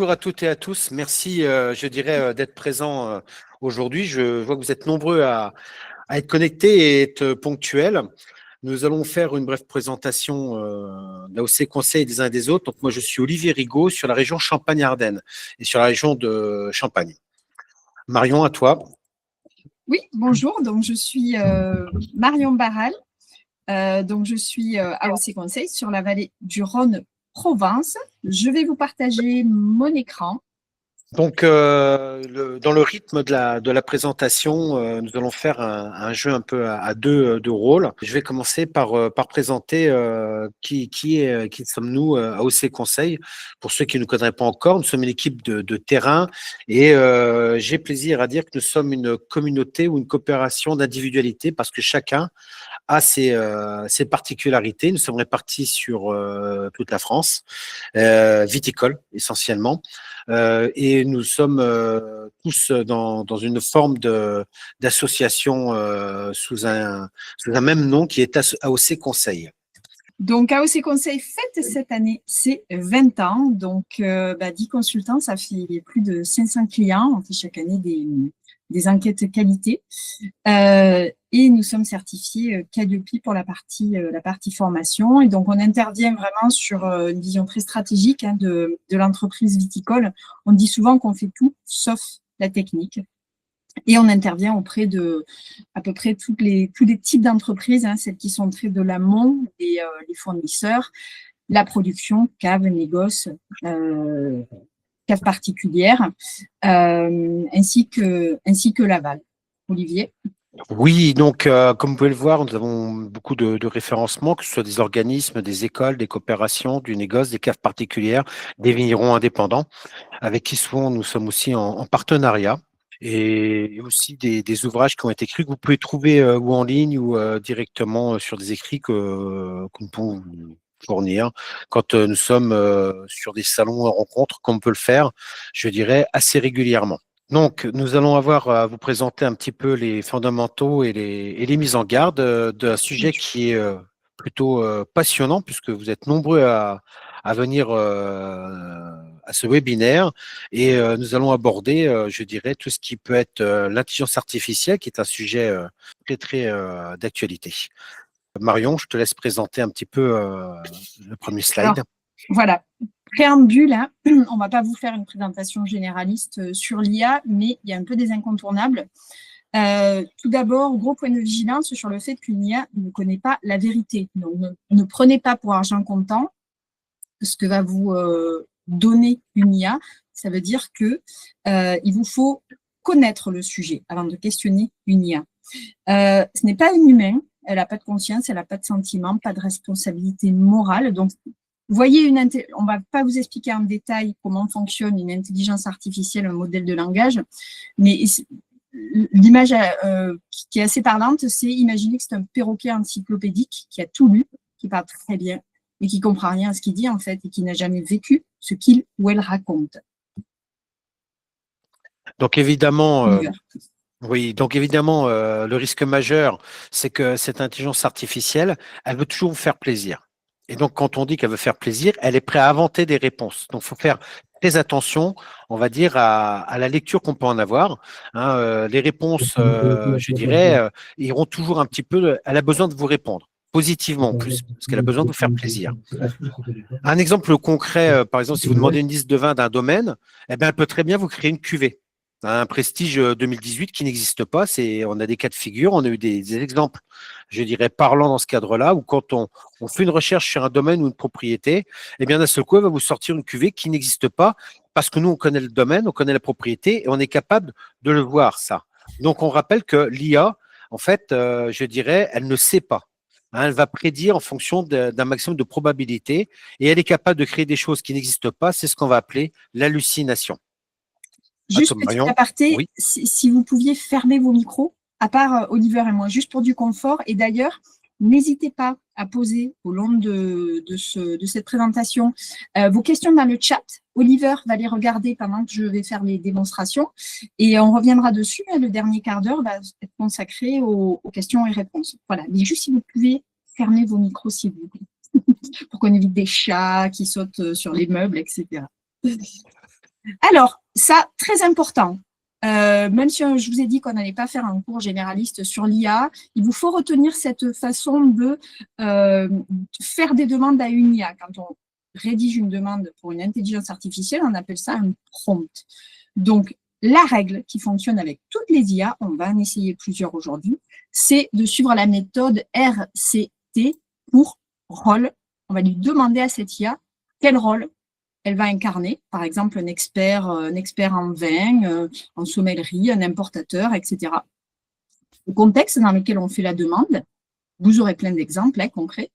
bonjour à toutes et à tous. Merci, je dirais, d'être présents aujourd'hui. Je vois que vous êtes nombreux à être connectés et être ponctuels. Nous allons faire une brève présentation d'AOC Conseil des uns et des autres. Donc, moi, je suis Olivier Rigaud sur la région Champagne-Ardenne et sur la région de Champagne. Marion, à toi. Oui, bonjour. Donc, je suis Marion Barral. Donc, je suis AOC Conseil sur la vallée du Rhône Provence. Je vais vous partager mon écran. Donc, dans le rythme de la présentation, nous allons faire un jeu un peu à deux rôles. Je vais commencer par présenter qui sommes-nous à OC Conseil. Pour ceux qui ne nous connaissent pas encore, nous sommes une équipe de terrain et j'ai plaisir à dire que nous sommes une communauté ou une coopération d'individualité parce que chacun a ses particularités. Nous sommes répartis sur toute la France, viticole essentiellement. Et nous sommes tous dans une forme d'association sous un même nom qui est AOC Conseil. Donc, AOC Conseil fête cette année ses 20 ans. Donc, 10 consultants, ça fait plus de 500 clients. On fait chaque année des enquêtes qualité. Et nous sommes certifiés Calliope pour la partie formation. Et donc, on intervient vraiment sur une vision très stratégique de l'entreprise viticole. On dit souvent qu'on fait tout sauf la technique. Et on intervient auprès de à peu près tous les types d'entreprises, celles qui sont très de l'amont, les fournisseurs, la production, cave, négoce, cave particulière, ainsi que l'aval. Olivier? Oui, donc comme vous pouvez le voir, nous avons beaucoup de référencements, que ce soit des organismes, des écoles, des coopérations, du négoce, des caves particulières, des vignerons indépendants, avec qui souvent nous sommes aussi en partenariat. Et aussi des ouvrages qui ont été écrits que vous pouvez trouver ou en ligne ou directement sur des écrits que nous pouvons vous fournir quand nous sommes sur des salons de rencontres, comme on peut le faire, je dirais, assez régulièrement. Donc, nous allons avoir à vous présenter un petit peu les fondamentaux et les mises en garde d'un sujet qui est plutôt passionnant, puisque vous êtes nombreux à venir à ce webinaire et nous allons aborder, je dirais, tout ce qui peut être l'intelligence artificielle, qui est un sujet très d'actualité. Marion, je te laisse présenter un petit peu le premier slide. Alors, voilà, préambule, on ne va pas vous faire une présentation généraliste sur l'IA, mais il y a un peu des incontournables. Tout d'abord, gros point de vigilance sur le fait qu'une IA ne connaît pas la vérité. Donc, ne prenez pas pour argent comptant ce que va vous donner une IA. Ça veut dire que il vous faut connaître le sujet avant de questionner une IA. Ce n'est pas un humain, elle n'a pas de conscience, elle n'a pas de sentiment, pas de responsabilité morale. Donc, voyez, on ne va pas vous expliquer en détail comment fonctionne une intelligence artificielle, un modèle de langage, mais l'image qui est assez parlante, c'est imaginer que c'est un perroquet encyclopédique qui a tout lu, qui parle très bien, mais qui ne comprend rien à ce qu'il dit en fait, et qui n'a jamais vécu ce qu'il ou elle raconte. Donc évidemment, le risque majeur, c'est que cette intelligence artificielle, elle veut toujours vous faire plaisir. Et donc, quand on dit qu'elle veut faire plaisir, elle est prête à inventer des réponses. Donc, il faut faire très attention, on va dire, à la lecture qu'on peut en avoir. Les réponses, je dirais, iront toujours un petit peu. Elle a besoin de vous répondre positivement en plus, parce qu'elle a besoin de vous faire plaisir. Un exemple concret, par exemple, si vous demandez une liste de vins d'un domaine, eh bien, elle peut très bien vous créer une cuvée. Un Prestige 2018 qui n'existe pas. On a des cas de figure, on a eu des exemples, je dirais, parlants dans ce cadre-là, où quand on fait une recherche sur un domaine ou une propriété, eh bien, d'un seul coup, elle va vous sortir une cuvée qui n'existe pas parce que nous, on connaît le domaine, on connaît la propriété et on est capable de le voir, ça. Donc, on rappelle que l'IA, en fait, je dirais, elle ne sait pas. Elle va prédire en fonction d'un maximum de probabilité et elle est capable de créer des choses qui n'existent pas. C'est ce qu'on va appeler l'hallucination. Juste petit aparté, oui. si vous pouviez fermer vos micros, à part Oliver et moi, juste pour du confort. Et d'ailleurs, n'hésitez pas à poser au long de cette présentation vos questions dans le chat. Oliver va les regarder pendant que je vais faire les démonstrations. Et on reviendra dessus. Le dernier quart d'heure va être consacré aux questions et réponses. Voilà, mais juste si vous pouvez fermer vos micros, s'il vous plaît, pour qu'on évite des chats qui sautent sur les meubles, etc. Alors, ça, très important. Même si je vous ai dit qu'on n'allait pas faire un cours généraliste sur l'IA, il vous faut retenir cette façon de faire des demandes à une IA. Quand on rédige une demande pour une intelligence artificielle, on appelle ça un prompt. Donc, la règle qui fonctionne avec toutes les IA, on va en essayer plusieurs aujourd'hui, c'est de suivre la méthode RCT pour rôle. On va lui demander à cette IA quel rôle elle va incarner, par exemple un expert en vin, en sommellerie, un importateur, etc. Le contexte dans lequel on fait la demande, vous aurez plein d'exemples concrets,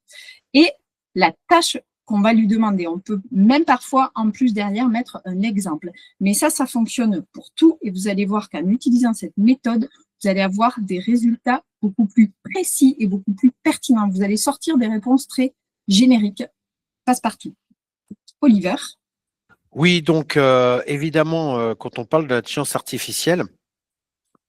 et la tâche qu'on va lui demander. On peut même parfois, en plus derrière, mettre un exemple. Mais ça fonctionne pour tout, et vous allez voir qu'en utilisant cette méthode, vous allez avoir des résultats beaucoup plus précis et beaucoup plus pertinents. Vous allez sortir des réponses très génériques, passe-partout. Oliver. Oui, donc évidemment, quand on parle de l'intelligence artificielle,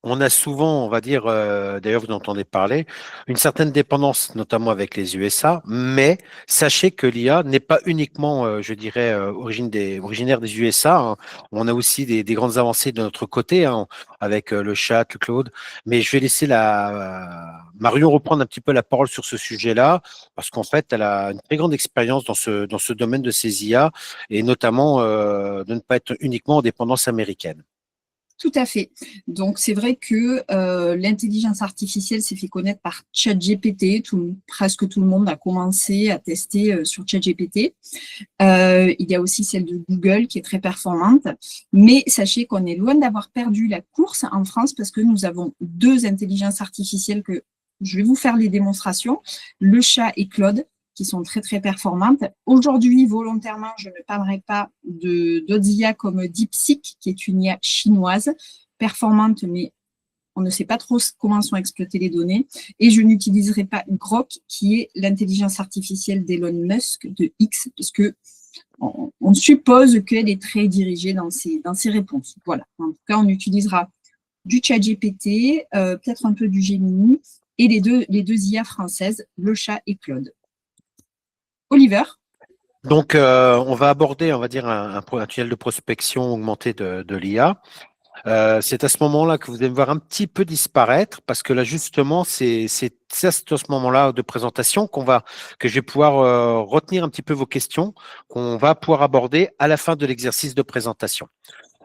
on a souvent, on va dire, d'ailleurs vous en entendez parler, une certaine dépendance, notamment avec les USA, mais sachez que l'IA n'est pas uniquement, je dirais, originaire des USA, hein. On a aussi des grandes avancées de notre côté, hein, avec le chat, le cloud, mais je vais laisser Marion reprendre un petit peu la parole sur ce sujet-là, parce qu'en fait, elle a une très grande expérience dans ce domaine de ces IA, et notamment de ne pas être uniquement en dépendance américaine. Tout à fait. Donc, c'est vrai que l'intelligence artificielle s'est fait connaître par ChatGPT. Presque tout le monde a commencé à tester sur ChatGPT. Il y a aussi celle de Google qui est très performante. Mais sachez qu'on est loin d'avoir perdu la course en France parce que nous avons deux intelligences artificielles que je vais vous faire les démonstrations, le chat et Claude, qui sont très, très performantes. Aujourd'hui, volontairement, je ne parlerai pas d'autres IA comme DeepSeek, qui est une IA chinoise, performante, mais on ne sait pas trop comment sont exploitées les données. Et je n'utiliserai pas Grok, qui est l'intelligence artificielle d'Elon Musk, de X, parce que on suppose qu'elle est très dirigée dans ses réponses. Voilà. En tout cas, on utilisera du ChatGPT, peut-être un peu du Gemini, et les deux IA françaises, le chat et Claude. Oliver. Donc, on va aborder, on va dire, un tunnel de prospection augmenté de l'IA. C'est à ce moment-là que vous allez me voir un petit peu disparaître, parce que là, justement, c'est à ce moment-là de présentation que je vais pouvoir retenir un petit peu vos questions, qu'on va pouvoir aborder à la fin de l'exercice de présentation.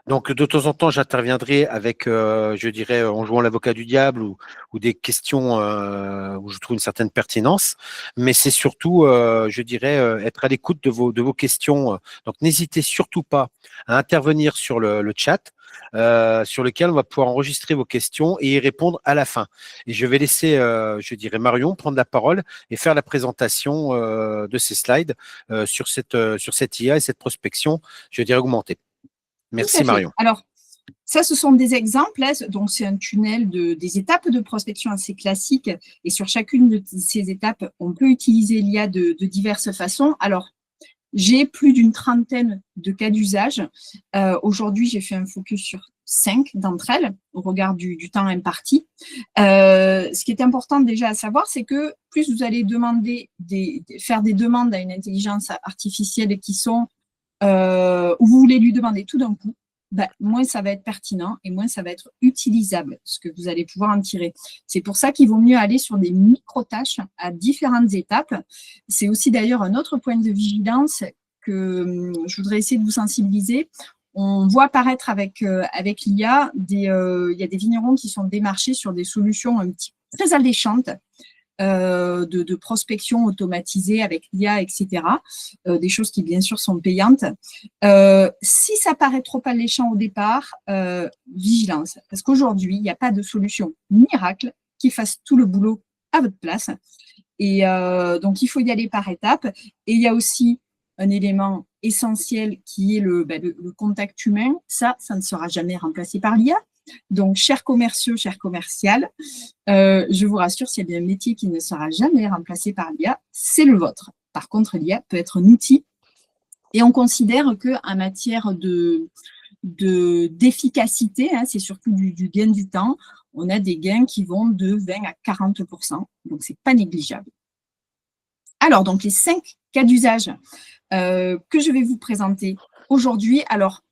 Donc, de temps en temps, j'interviendrai avec, je dirais, en jouant l'avocat du diable ou des questions où je trouve une certaine pertinence. Mais c'est surtout, je dirais, être à l'écoute de vos questions. Donc, n'hésitez surtout pas à intervenir sur le chat, sur lequel on va pouvoir enregistrer vos questions et y répondre à la fin. Et je vais laisser, je dirais, Marion prendre la parole et faire la présentation de ces slides sur cette IA et cette prospection, je dirais, augmentée. Merci Marion. Alors, ça, ce sont des exemples. Donc, c'est un tunnel des étapes de prospection assez classiques. Et sur chacune de ces étapes, on peut utiliser l'IA de diverses façons. Alors, j'ai plus d'une trentaine de cas d'usage. Aujourd'hui, j'ai fait un focus sur 5 d'entre elles au regard du temps imparti. Ce qui est important déjà à savoir, c'est que plus vous allez faire des demandes à une intelligence artificielle qui sont où vous voulez lui demander tout d'un coup, moins ça va être pertinent et moins ça va être utilisable, ce que vous allez pouvoir en tirer. C'est pour ça qu'il vaut mieux aller sur des micro-tâches à différentes étapes. C'est aussi d'ailleurs un autre point de vigilance que je voudrais essayer de vous sensibiliser. On voit apparaître avec l'IA, il y a des vignerons qui sont démarchés sur des solutions très alléchantes, de prospection automatisée avec l'IA, etc. Des choses qui, bien sûr, sont payantes. Si ça paraît trop alléchant au départ, vigilance. Parce qu'aujourd'hui, il n'y a pas de solution miracle qui fasse tout le boulot à votre place. Et donc, il faut y aller par étapes. Et il y a aussi un élément essentiel qui est le contact humain. Ça ne sera jamais remplacé par l'IA. Donc, chers commerciaux, chères commerciales, je vous rassure, s'il y a bien un métier qui ne sera jamais remplacé par l'IA, c'est le vôtre. Par contre, l'IA peut être un outil et on considère qu'en matière d'efficacité, c'est surtout du gain du temps, on a des gains qui vont de 20 à 40%, donc ce n'est pas négligeable. Alors, donc, les 5 cas d'usage que je vais vous présenter aujourd'hui. Alors,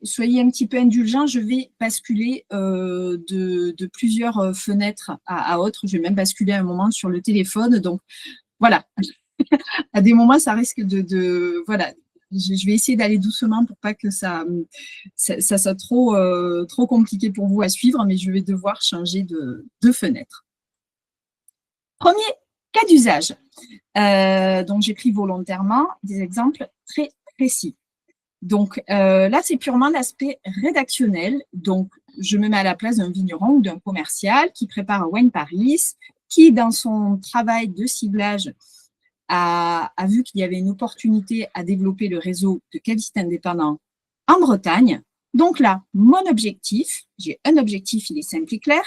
soyez un petit peu indulgents, je vais basculer de plusieurs fenêtres à autres. Je vais même basculer un moment sur le téléphone. Donc, voilà. À des moments, ça risque voilà. Je vais essayer d'aller doucement pour pas que ça soit trop compliqué pour vous à suivre, mais je vais devoir changer de fenêtre. Premier cas d'usage. Donc, j'ai pris volontairement des exemples très précis. Donc, là, c'est purement l'aspect rédactionnel. Donc, je me mets à la place d'un vigneron ou d'un commercial qui prépare un Wine Paris, qui, dans son travail de ciblage, a vu qu'il y avait une opportunité à développer le réseau de cavistes indépendants en Bretagne. Donc là, mon objectif, j'ai un objectif, il est simple et clair.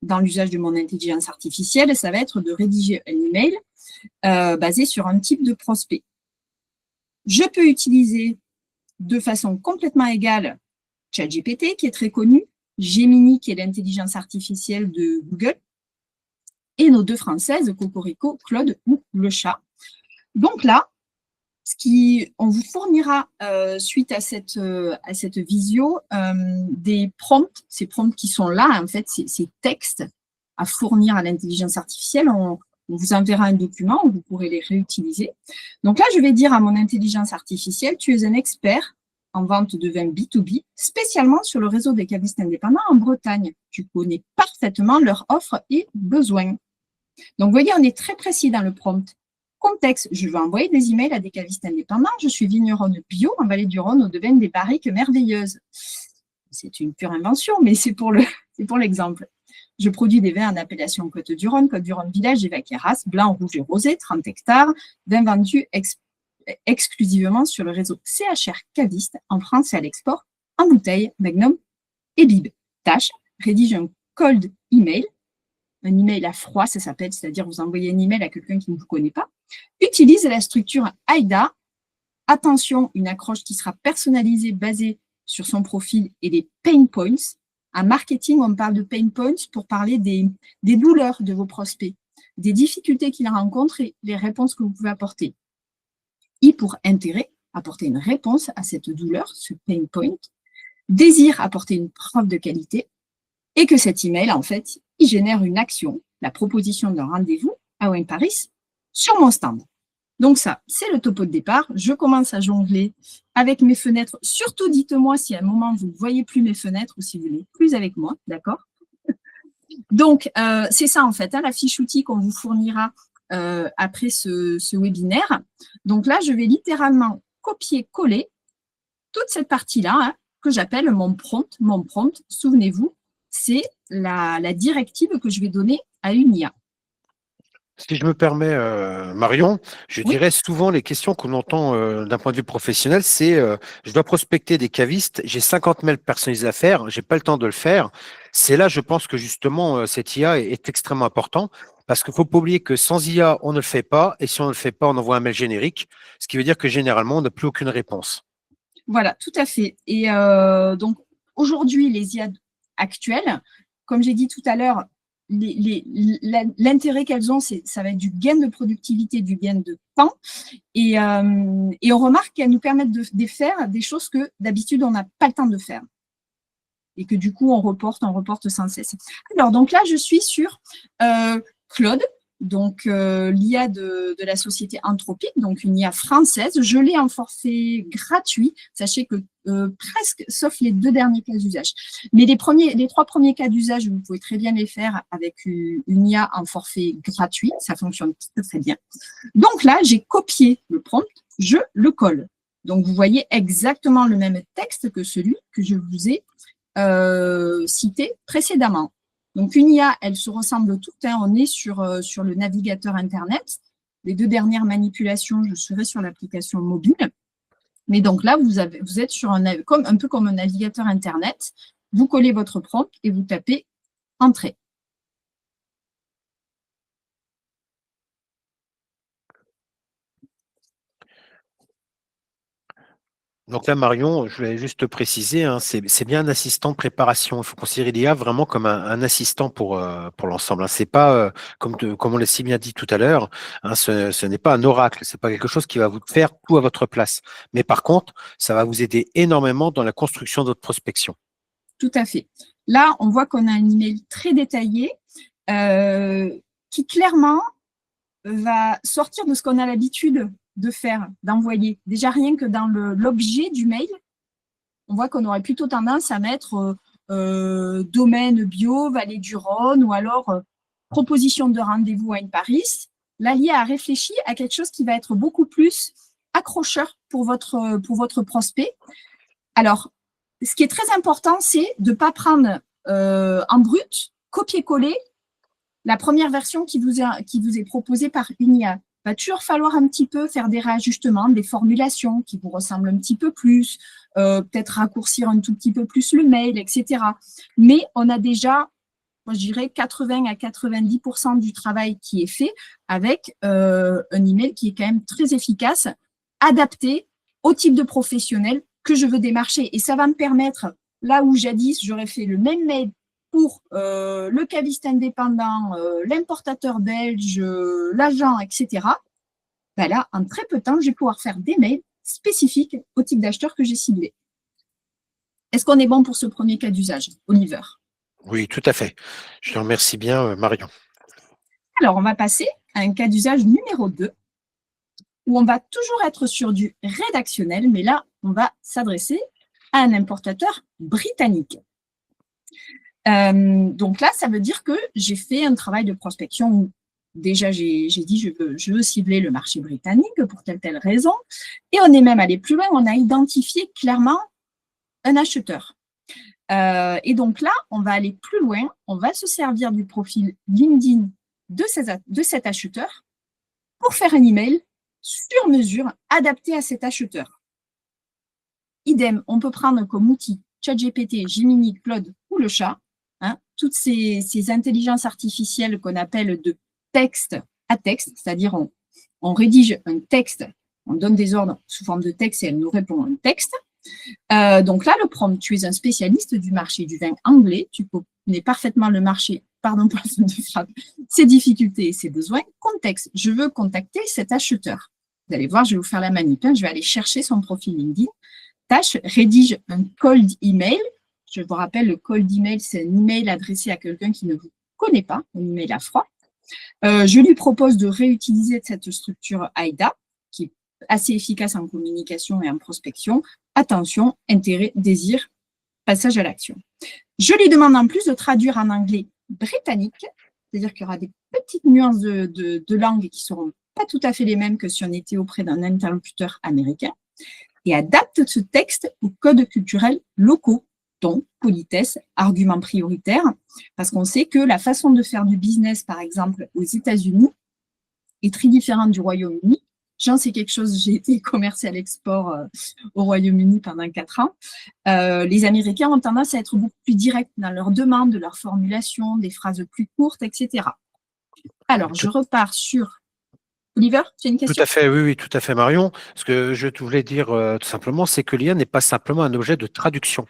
Dans l'usage de mon intelligence artificielle, ça va être de rédiger un email basé sur un type de prospect. Je peux utiliser de façon complètement égale ChatGPT, qui est très connu, Gemini, qui est l'intelligence artificielle de Google, et nos deux françaises, Cocorico, Claude ou le chat. Donc là, on vous fournira suite à cette visio des prompts, ces prompts qui sont là, en fait, ces textes à fournir à l'intelligence artificielle. On vous enverra un document où vous pourrez les réutiliser. Donc là, je vais dire à mon intelligence artificielle, tu es un expert en vente de vin B2B, spécialement sur le réseau des cavistes indépendants en Bretagne. Tu connais parfaitement leurs offres et besoins. Donc, vous voyez, on est très précis dans le prompt. Contexte, je veux envoyer des emails à des cavistes indépendants. Je suis vigneronne bio en Vallée du Rhône, au devin des barriques merveilleuses. C'est une pure invention, mais c'est pour l'exemple. Je produis des vins en appellation Côte-du-Rhône Village et Vaqueras, blanc, rouge et rosé, 30 hectares, vins vendus exclusivement sur le réseau CHR Caviste en France et à l'export, en bouteille, Magnum et Bib. Tâche, rédige un cold email, un email à froid, ça s'appelle, c'est-à-dire vous envoyez un email à quelqu'un qui ne vous connaît pas. Utilise la structure AIDA. Attention, une accroche qui sera personnalisée, basée sur son profil et des pain points. En marketing, on parle de pain points pour parler des douleurs de vos prospects, des difficultés qu'ils rencontrent et les réponses que vous pouvez apporter. I pour intérêt, apporter une réponse à cette douleur, ce pain point. Désir, apporter une preuve de qualité. Et que cet email, en fait, il génère une action, la proposition d'un rendez-vous à Wine Paris sur mon stand. Donc ça, c'est le topo de départ. Je commence à jongler avec mes fenêtres. Surtout, dites-moi si à un moment, vous ne voyez plus mes fenêtres ou si vous n'êtes plus avec moi, d'accord? Donc, c'est ça, en fait, hein, la fiche outil qu'on vous fournira après ce webinaire. Donc là, je vais littéralement copier-coller toute cette partie-là, hein, que j'appelle mon prompt. Mon prompt, souvenez-vous, c'est la directive que je vais donner à une IA. Si je me permets, Marion, je Oui, dirais souvent les questions qu'on entend d'un point de vue professionnel, c'est je dois prospecter des cavistes, j'ai 50 mails personnalisés à faire, j'ai pas le temps de le faire. C'est là, je pense que justement, cette IA est extrêmement important parce qu'il faut pas oublier que sans IA, on ne le fait pas et si on ne le fait pas, on envoie un mail générique, ce qui veut dire que généralement, on n'a plus aucune réponse. voilà, tout à fait. Et donc, aujourd'hui, les IA actuelles, comme j'ai dit tout à l'heure, l'intérêt qu'elles ont, ça va être du gain de productivité, du gain de temps. Et on remarque qu'elles nous permettent de faire des choses que d'habitude, on n'a pas le temps de faire. Et que du coup, on reporte sans cesse. Alors, donc là, je suis sur Claude, donc l'IA de la société Anthropique, donc une IA française. Je l'ai en forfait gratuit. Sachez que presque, sauf les 2 derniers cas d'usage. Mais les 3 premiers cas d'usage, vous pouvez très bien les faire avec une IA en forfait gratuit. Ça fonctionne très, très bien. Donc là, j'ai copié le prompt, je le colle. Donc, vous voyez exactement le même texte que celui que je vous ai cité précédemment. Donc, une IA, elle se ressemble toutes. Hein. On est sur le navigateur Internet. Les 2 dernières manipulations, je serai sur l'application mobile. Mais donc là, vous êtes sur un peu comme un navigateur Internet. Vous collez votre prompt et vous tapez « Entrée ». Donc là, Marion, je voulais juste te préciser, hein, c'est bien un assistant de préparation. Il faut considérer l'IA vraiment comme un assistant pour l'ensemble, hein. C'est pas, comme on l'a si bien dit tout à l'heure, hein, ce n'est pas un oracle. C'est pas quelque chose qui va vous faire tout à votre place. Mais par contre, ça va vous aider énormément dans la construction de votre prospection. Tout à fait. Là, on voit qu'on a un email très détaillé qui clairement va sortir de ce qu'on a l'habitude de faire, d'envoyer. Déjà, rien que dans l'objet du mail, on voit qu'on aurait plutôt tendance à mettre domaine bio, vallée du Rhône, ou alors proposition de rendez-vous à une Paris. Là, l'IA a réfléchi à quelque chose qui va être beaucoup plus accrocheur pour votre prospect. Alors, ce qui est très important, c'est de ne pas prendre en brut, copier-coller la première version qui vous est proposée par une IA. Il va toujours falloir un petit peu faire des réajustements, des formulations qui vous ressemblent un petit peu plus, peut-être raccourcir un tout petit peu plus le mail, etc. Mais on a déjà, moi je dirais, 80 à 90% du travail qui est fait avec un email qui est quand même très efficace, adapté au type de professionnel que je veux démarcher. Et ça va me permettre, là où jadis j'aurais fait le même mail pour le caviste indépendant, l'importateur belge, l'agent, etc., ben là, en très peu de temps, je vais pouvoir faire des mails spécifiques au type d'acheteur que j'ai ciblé. Est-ce qu'on est bon pour ce premier cas d'usage, Oliver? Oui, tout à fait. Je te remercie bien, Marion. Alors, on va passer à un cas d'usage numéro 2, où on va toujours être sur du rédactionnel, mais là, on va s'adresser à un importateur britannique. Donc là, ça veut dire que j'ai fait un travail de prospection où déjà j'ai dit je veux cibler le marché britannique pour telle raison. Et on est même allé plus loin, on a identifié clairement un acheteur. Et donc là, on va aller plus loin, on va se servir du profil LinkedIn de cet acheteur pour faire un email sur mesure adapté à cet acheteur. Idem, on peut prendre comme outil ChatGPT, Gemini, Claude ou le chat. Hein, toutes ces intelligences artificielles qu'on appelle de texte à texte, c'est-à-dire on rédige un texte, on donne des ordres sous forme de texte et elle nous répond un texte. Donc là, le prompt, tu es un spécialiste du marché du vin anglais, tu connais parfaitement le marché, pardon pour la faute de frappe, ses difficultés et ses besoins. Contexte, je veux contacter cet acheteur. Vous allez voir, je vais vous faire la manip, hein, je vais aller chercher son profil LinkedIn. Tâche, rédige un cold email. Je vous rappelle, le cold email, c'est un email adressé à quelqu'un qui ne vous connaît pas, un email à froid. Je lui propose de réutiliser cette structure AIDA, qui est assez efficace en communication et en prospection. Attention, intérêt, désir, passage à l'action. Je lui demande en plus de traduire en anglais britannique, c'est-à-dire qu'il y aura des petites nuances de langue qui ne seront pas tout à fait les mêmes que si on était auprès d'un interlocuteur américain, et adapte ce texte aux codes culturels locaux, ton, politesse, argument prioritaire, parce qu'on sait que la façon de faire du business, par exemple, aux États-Unis, est très différente du Royaume-Uni. J'en sais quelque chose, j'ai été commercial export au Royaume-Uni pendant 4 ans. Les Américains ont tendance à être beaucoup plus directs dans leurs demandes, leurs formulations, des phrases plus courtes, etc. Alors, je repars sur… Oliver, tu as une Tout question? à fait, oui, oui, tout à fait, Marion. Ce que je voulais dire tout simplement, c'est que l'IA n'est pas simplement un objet de traduction.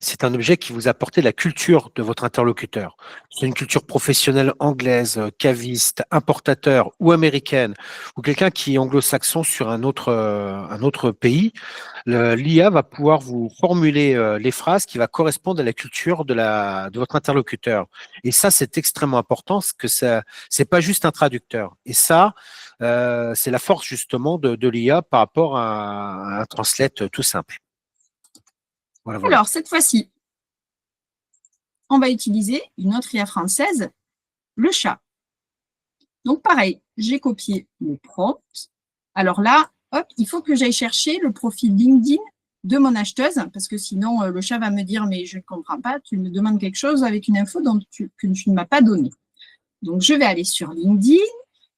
C'est un objet qui vous apporte la culture de votre interlocuteur. C'est une culture professionnelle anglaise, caviste, importateur ou américaine, ou quelqu'un qui est anglo-saxon sur un autre pays. L'IA va pouvoir vous formuler les phrases qui va correspondre à la culture de votre interlocuteur. Et ça, c'est extrêmement important, parce que c'est pas juste un traducteur. Et ça, c'est la force justement de l'IA par rapport à un translate tout simple. Voilà, voilà. Alors, cette fois-ci, on va utiliser une autre IA française, le chat. Donc, pareil, j'ai copié le prompt. Alors là, hop, il faut que j'aille chercher le profil LinkedIn de mon acheteuse, parce que sinon, le chat va me dire, mais je ne comprends pas, tu me demandes quelque chose avec une info que tu ne m'as pas donnée. Donc, je vais aller sur LinkedIn.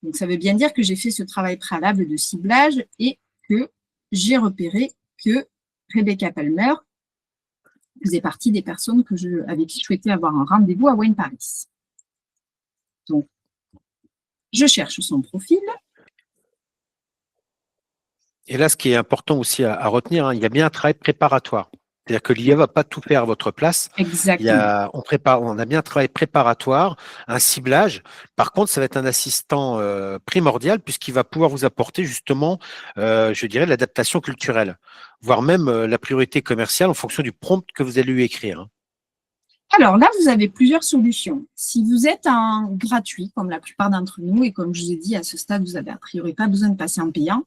Donc, ça veut bien dire que j'ai fait ce travail préalable de ciblage et que j'ai repéré que Rebecca Palmer faisait partie des personnes avec qui je souhaitais avoir un rendez-vous à Wine Paris. Donc, je cherche son profil. Et là, ce qui est important aussi à retenir, hein, il y a bien un travail préparatoire. C'est-à-dire que l'IA ne va pas tout faire à votre place. Exactement. On a bien un travail préparatoire, un ciblage. Par contre, ça va être un assistant primordial puisqu'il va pouvoir vous apporter justement, je dirais, l'adaptation culturelle, voire même la priorité commerciale en fonction du prompt que vous allez lui écrire, hein. Alors là, vous avez plusieurs solutions. Si vous êtes en gratuit, comme la plupart d'entre nous, et comme je vous ai dit, à ce stade, vous n'avez a priori pas besoin de passer en payant,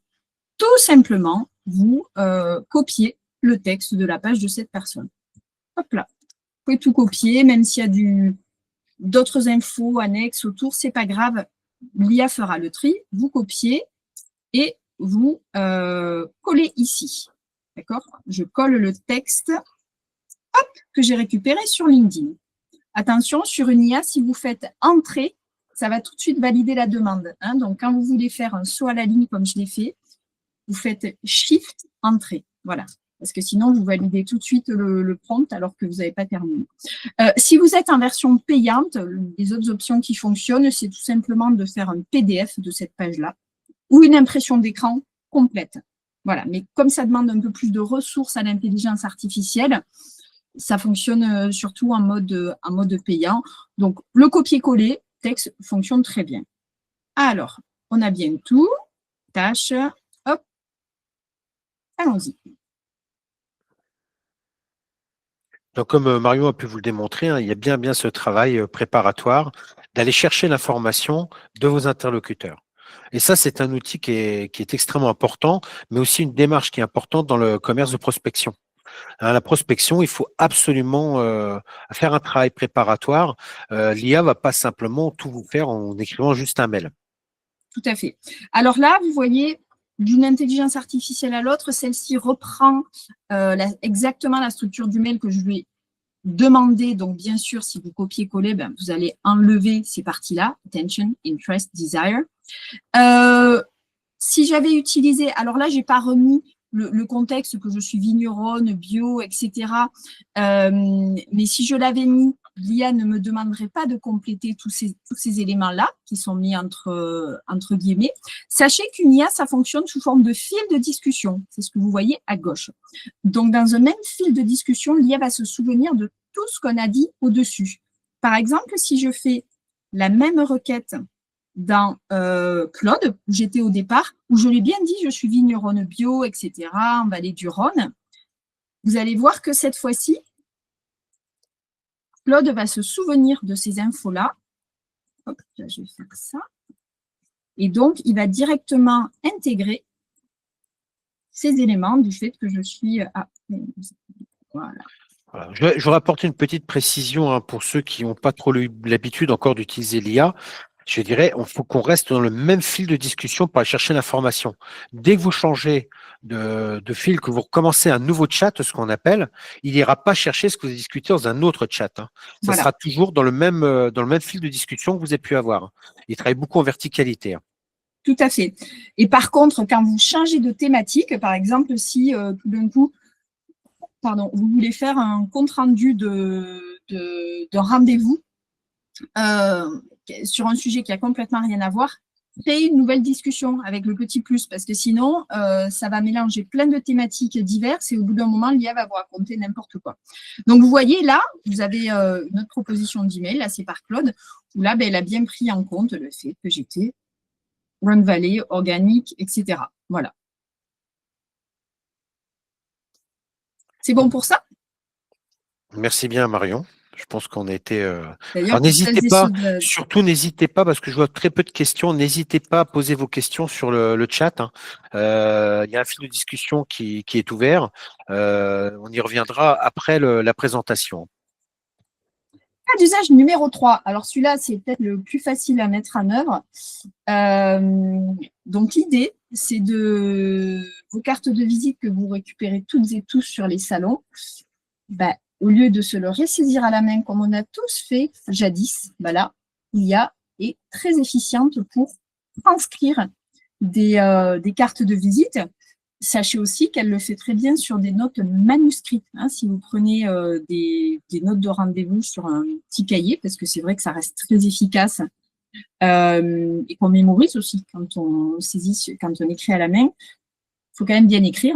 tout simplement, vous copiez le texte de la page de cette personne. Hop là. Vous pouvez tout copier, même s'il y a d'autres infos annexes autour, c'est pas grave. L'IA fera le tri. Vous copiez et vous collez ici. D'accord? Je colle le texte que j'ai récupéré sur LinkedIn. Attention, sur une IA, si vous faites entrer, ça va tout de suite valider la demande, hein. Donc, quand vous voulez faire un saut à la ligne comme je l'ai fait, vous faites Shift Entrée. Voilà. Parce que sinon, vous validez tout de suite le prompt alors que vous n'avez pas terminé. Si vous êtes en version payante, les autres options qui fonctionnent, c'est tout simplement de faire un PDF de cette page-là ou une impression d'écran complète. Voilà. Mais comme ça demande un peu plus de ressources à l'intelligence artificielle, ça fonctionne surtout en mode payant. Donc, le copier-coller, texte, fonctionne très bien. Alors, on a bien tout. Tâche, hop, allons-y. Donc, comme Marion a pu vous le démontrer, hein, il y a bien ce travail préparatoire d'aller chercher l'information de vos interlocuteurs. Et ça, c'est un outil qui est extrêmement important, mais aussi une démarche qui est importante dans le commerce de prospection. Hein, la prospection, il faut absolument faire un travail préparatoire. L'IA va pas simplement tout vous faire en écrivant juste un mail. Tout à fait. Alors là, vous voyez, d'une intelligence artificielle à l'autre, celle-ci reprend exactement la structure du mail que je lui ai demandé. Donc, bien sûr, si vous copiez-collez, ben, vous allez enlever ces parties-là, attention, interest, desire. Si j'avais utilisé, alors là, je n'ai pas remis le contexte que je suis vigneronne, bio, etc. Mais si je l'avais mis, l'IA ne me demanderait pas de compléter tous ces éléments-là qui sont mis entre guillemets. Sachez qu'une IA, ça fonctionne sous forme de fil de discussion. C'est ce que vous voyez à gauche. Donc, dans un même fil de discussion, l'IA va se souvenir de tout ce qu'on a dit au-dessus. Par exemple, si je fais la même requête dans Claude, où j'étais au départ, où je l'ai bien dit, je suis vigneronne bio, etc., en vallée du Rhône. Vous allez voir que cette fois-ci, Claude va se souvenir de ces infos-là. Hop, là, je vais faire ça. Et donc, il va directement intégrer ces éléments du fait que je suis… voilà. Voilà. Je rapporte une petite précision, hein, pour ceux qui n'ont pas trop l'habitude encore d'utiliser l'IA. Je dirais, il faut qu'on reste dans le même fil de discussion pour aller chercher l'information. Dès que vous changez de fil, que vous recommencez un nouveau chat, ce qu'on appelle, il n'ira pas chercher ce que vous avez discuté dans un autre chat, hein. Ça Voilà. sera toujours dans le même fil de discussion que vous avez pu avoir. Il travaille beaucoup en verticalité, hein. Tout à fait. Et par contre, quand vous changez de thématique, par exemple, si tout d'un coup, vous voulez faire un compte-rendu d'un rendez-vous sur un sujet qui a complètement rien à voir, créer une nouvelle discussion avec le petit plus, parce que sinon, ça va mélanger plein de thématiques diverses et au bout d'un moment, l'IA va vous raconter n'importe quoi. Donc, vous voyez, là, vous avez une autre proposition d'email, là, c'est par Claude, où là, ben, elle a bien pris en compte le fait que j'étais Rhône Valley, organique, etc. Voilà. C'est bon pour ça? Merci bien, Marion. Je pense qu'on a été. D'ailleurs, Alors, n'hésitez pas, de… surtout n'hésitez pas, parce que je vois très peu de questions, n'hésitez pas à poser vos questions sur le chat, hein. Il y a un fil de discussion qui est ouvert. On y reviendra après la présentation. Cas d'usage numéro 3. Alors, celui-là, c'est peut-être le plus facile à mettre en œuvre. Donc, l'idée, c'est de vos cartes de visite que vous récupérez toutes et tous sur les salons, ben, au lieu de se le ressaisir à la main comme on a tous fait jadis, ben là, l'IA est très efficiente pour transcrire des cartes de visite. Sachez aussi qu'elle le fait très bien sur des notes manuscrites, hein, si vous prenez des notes de rendez-vous sur un petit cahier, parce que c'est vrai que ça reste très efficace et qu'on mémorise aussi quand on saisit, quand on écrit à la main. faut quand même bien écrire.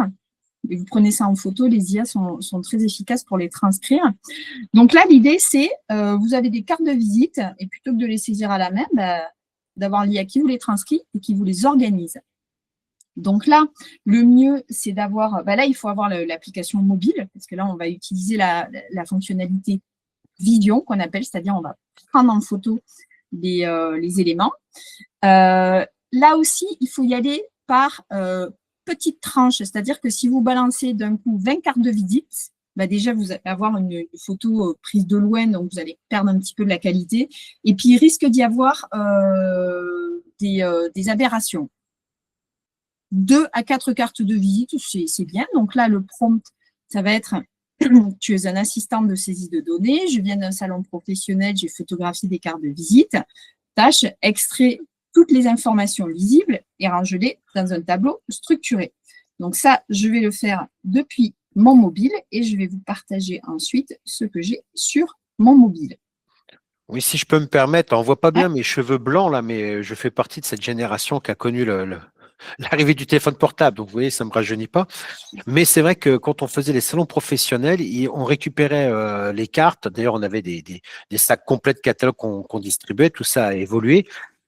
Et vous prenez ça en photo, les IA sont très efficaces pour les transcrire. Donc là, l'idée, c'est, vous avez des cartes de visite, et plutôt que de les saisir à la main, d'avoir l'IA qui vous les transcrit et qui vous les organise. Donc là, le mieux, c'est d'avoir, là, il faut avoir l'application mobile, parce que là, on va utiliser la fonctionnalité vision, qu'on appelle, c'est-à-dire on va prendre en photo les éléments. Là aussi, il faut y aller par petites tranches, c'est-à-dire que si vous balancez d'un coup 20 cartes de visite, déjà, vous allez avoir une photo prise de loin, donc vous allez perdre un petit peu de la qualité. Et puis, il risque d'y avoir des aberrations. 2 à 4 cartes de visite, c'est bien. Donc là, le prompt, ça va être « Tu es un assistant de saisie de données, je viens d'un salon professionnel, j'ai photographié des cartes de visite. Tâche, extrait toutes les informations lisibles et range-les dans un tableau structuré. » Donc ça, je vais le faire depuis mon mobile et je vais vous partager ensuite ce que j'ai sur mon mobile. Oui, si je peux me permettre, on ne voit pas bien mes cheveux blancs là, mais je fais partie de cette génération qui a connu l'arrivée du téléphone portable. Donc, vous voyez, ça ne me rajeunit pas. Mais c'est vrai que quand on faisait les salons professionnels, on récupérait les cartes. D'ailleurs, on avait des sacs complets de catalogues qu'on distribuait. Tout ça a évolué.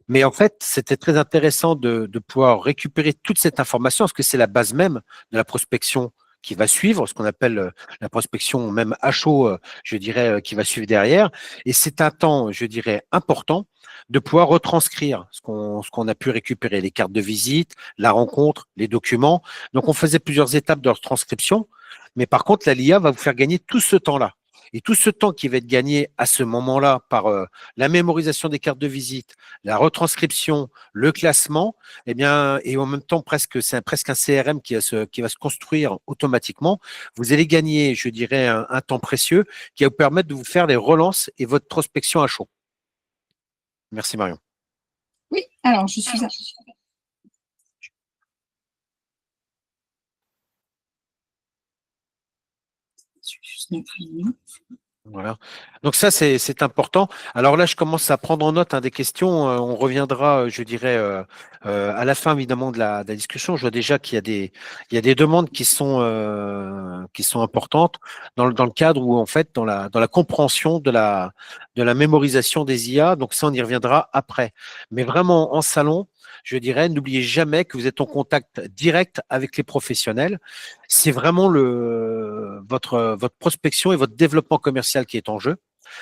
Mais en fait, c'était très intéressant de pouvoir récupérer toute cette information parce que c'est la base même de la prospection qui va suivre, ce qu'on appelle la prospection même à chaud, je dirais, qui va suivre derrière. Et c'est un temps, je dirais, important de pouvoir retranscrire ce qu'on a pu récupérer, les cartes de visite, la rencontre, les documents. Donc, on faisait plusieurs étapes de retranscription. Mais par contre, la LIA va vous faire gagner tout ce temps-là. Et tout ce temps qui va être gagné à ce moment-là par la mémorisation des cartes de visite, la retranscription, le classement, eh bien, et en même temps, c'est presque un CRM qui va se construire automatiquement. Vous allez gagner, je dirais, un temps précieux qui va vous permettre de vous faire les relances et votre prospection à chaud. Merci Marion. Oui, alors je suis là. Voilà. Donc ça, c'est important. Alors là, je commence à prendre en note des questions. On reviendra, je dirais, à la fin, évidemment, de la discussion. Je vois déjà qu'il y a des demandes qui sont importantes dans le cadre où, en fait, dans la compréhension de la mémorisation des IA. Donc ça, on y reviendra après. Mais vraiment, en salon, je dirais, n'oubliez jamais que vous êtes en contact direct avec les professionnels. C'est vraiment votre prospection et votre développement commercial qui est en jeu.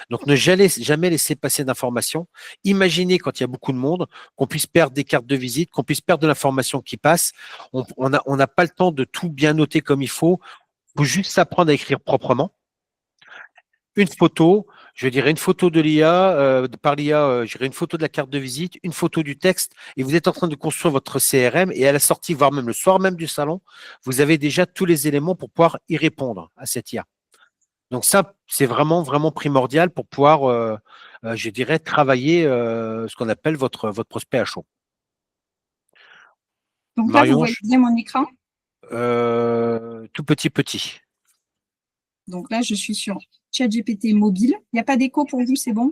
Donc, ne jamais laisser passer d'informations. Imaginez quand il y a beaucoup de monde qu'on puisse perdre des cartes de visite, qu'on puisse perdre de l'information qui passe. On n'a pas le temps de tout bien noter comme il faut. Il faut juste apprendre à écrire proprement. Une photo, je dirais une photo de l'IA, par l'IA, je dirais une photo de la carte de visite, une photo du texte, et vous êtes en train de construire votre CRM, et à la sortie, voire même le soir même du salon, vous avez déjà tous les éléments pour pouvoir y répondre à cette IA. Donc ça, c'est vraiment, vraiment primordial pour pouvoir, je dirais, travailler ce qu'on appelle votre prospect à chaud. Donc là, vous voyez bien mon écran? Tout petit. Donc là, je suis sur ChatGPT mobile. Il n'y a pas d'écho pour vous, c'est bon?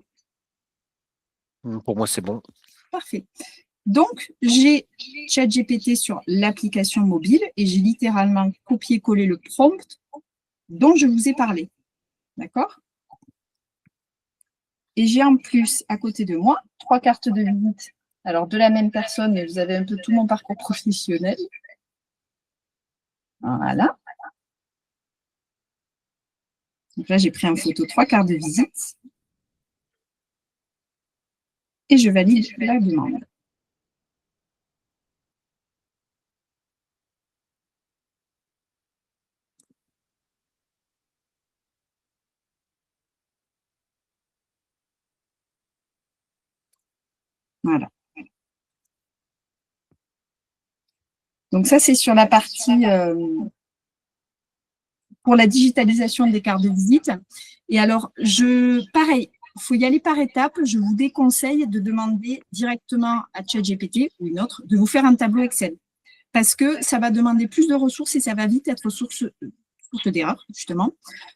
Pour moi, c'est bon. Parfait. Donc, j'ai ChatGPT sur l'application mobile et j'ai littéralement copié-collé le prompt dont je vous ai parlé. D'accord? Et j'ai en plus, à côté de moi, 3 cartes de visite. Alors, de la même personne, mais vous avez un peu tout mon parcours professionnel. Voilà. Donc là, j'ai pris en photo 3 cartes de visite. Et je valide la demande. Voilà. Donc ça, c'est sur la partie pour la digitalisation des cartes de visite. Et alors, pareil, il faut y aller par étapes. Je vous déconseille de demander directement à ChatGPT ou une autre de vous faire un tableau Excel. Parce que ça va demander plus de ressources et ça va vite être source d'erreur, justement.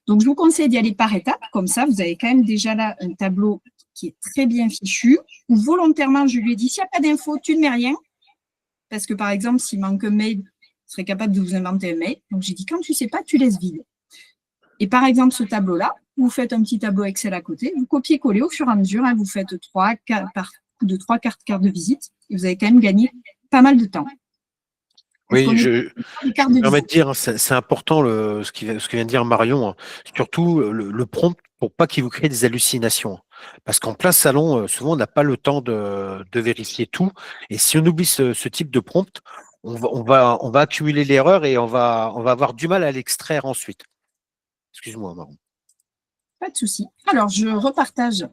Donc, je vous conseille d'y aller par étapes. Comme ça, vous avez quand même déjà là un tableau qui est très bien fichu. Ou volontairement, je lui ai dit, s'il n'y a pas d'infos, tu ne mets rien. Parce que, par exemple, s'il manque un mail, serait capable de vous inventer un mail. Donc, j'ai dit, quand tu ne sais pas, tu laisses vide. Et par exemple, ce tableau-là, vous faites un petit tableau Excel à côté, vous copiez-collez au fur et à mesure, vous faites 3 cartes de visite, et vous avez quand même gagné pas mal de temps. Oui, je me permets de dire, c'est important ce que vient de dire Marion, hein. Surtout le prompt pour pas qu'il vous crée des hallucinations. Parce qu'en plein salon, souvent, on n'a pas le temps de vérifier tout. Et si on oublie ce type de prompt, on va accumuler l'erreur et on va avoir du mal à l'extraire ensuite. Excuse-moi, Marion. Pas de souci. Alors, je repartage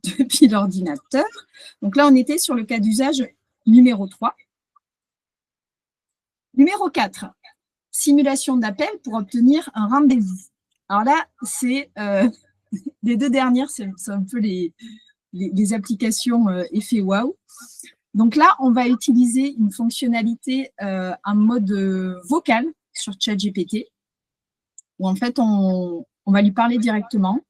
depuis l'ordinateur. Donc là, on était sur le cas d'usage numéro 3. Numéro 4, simulation d'appel pour obtenir un rendez-vous. Alors là, c'est les deux dernières, c'est un peu les applications effet waouh. Donc là, on va utiliser une fonctionnalité en mode vocal sur ChatGPT, où en fait, on va lui parler directement.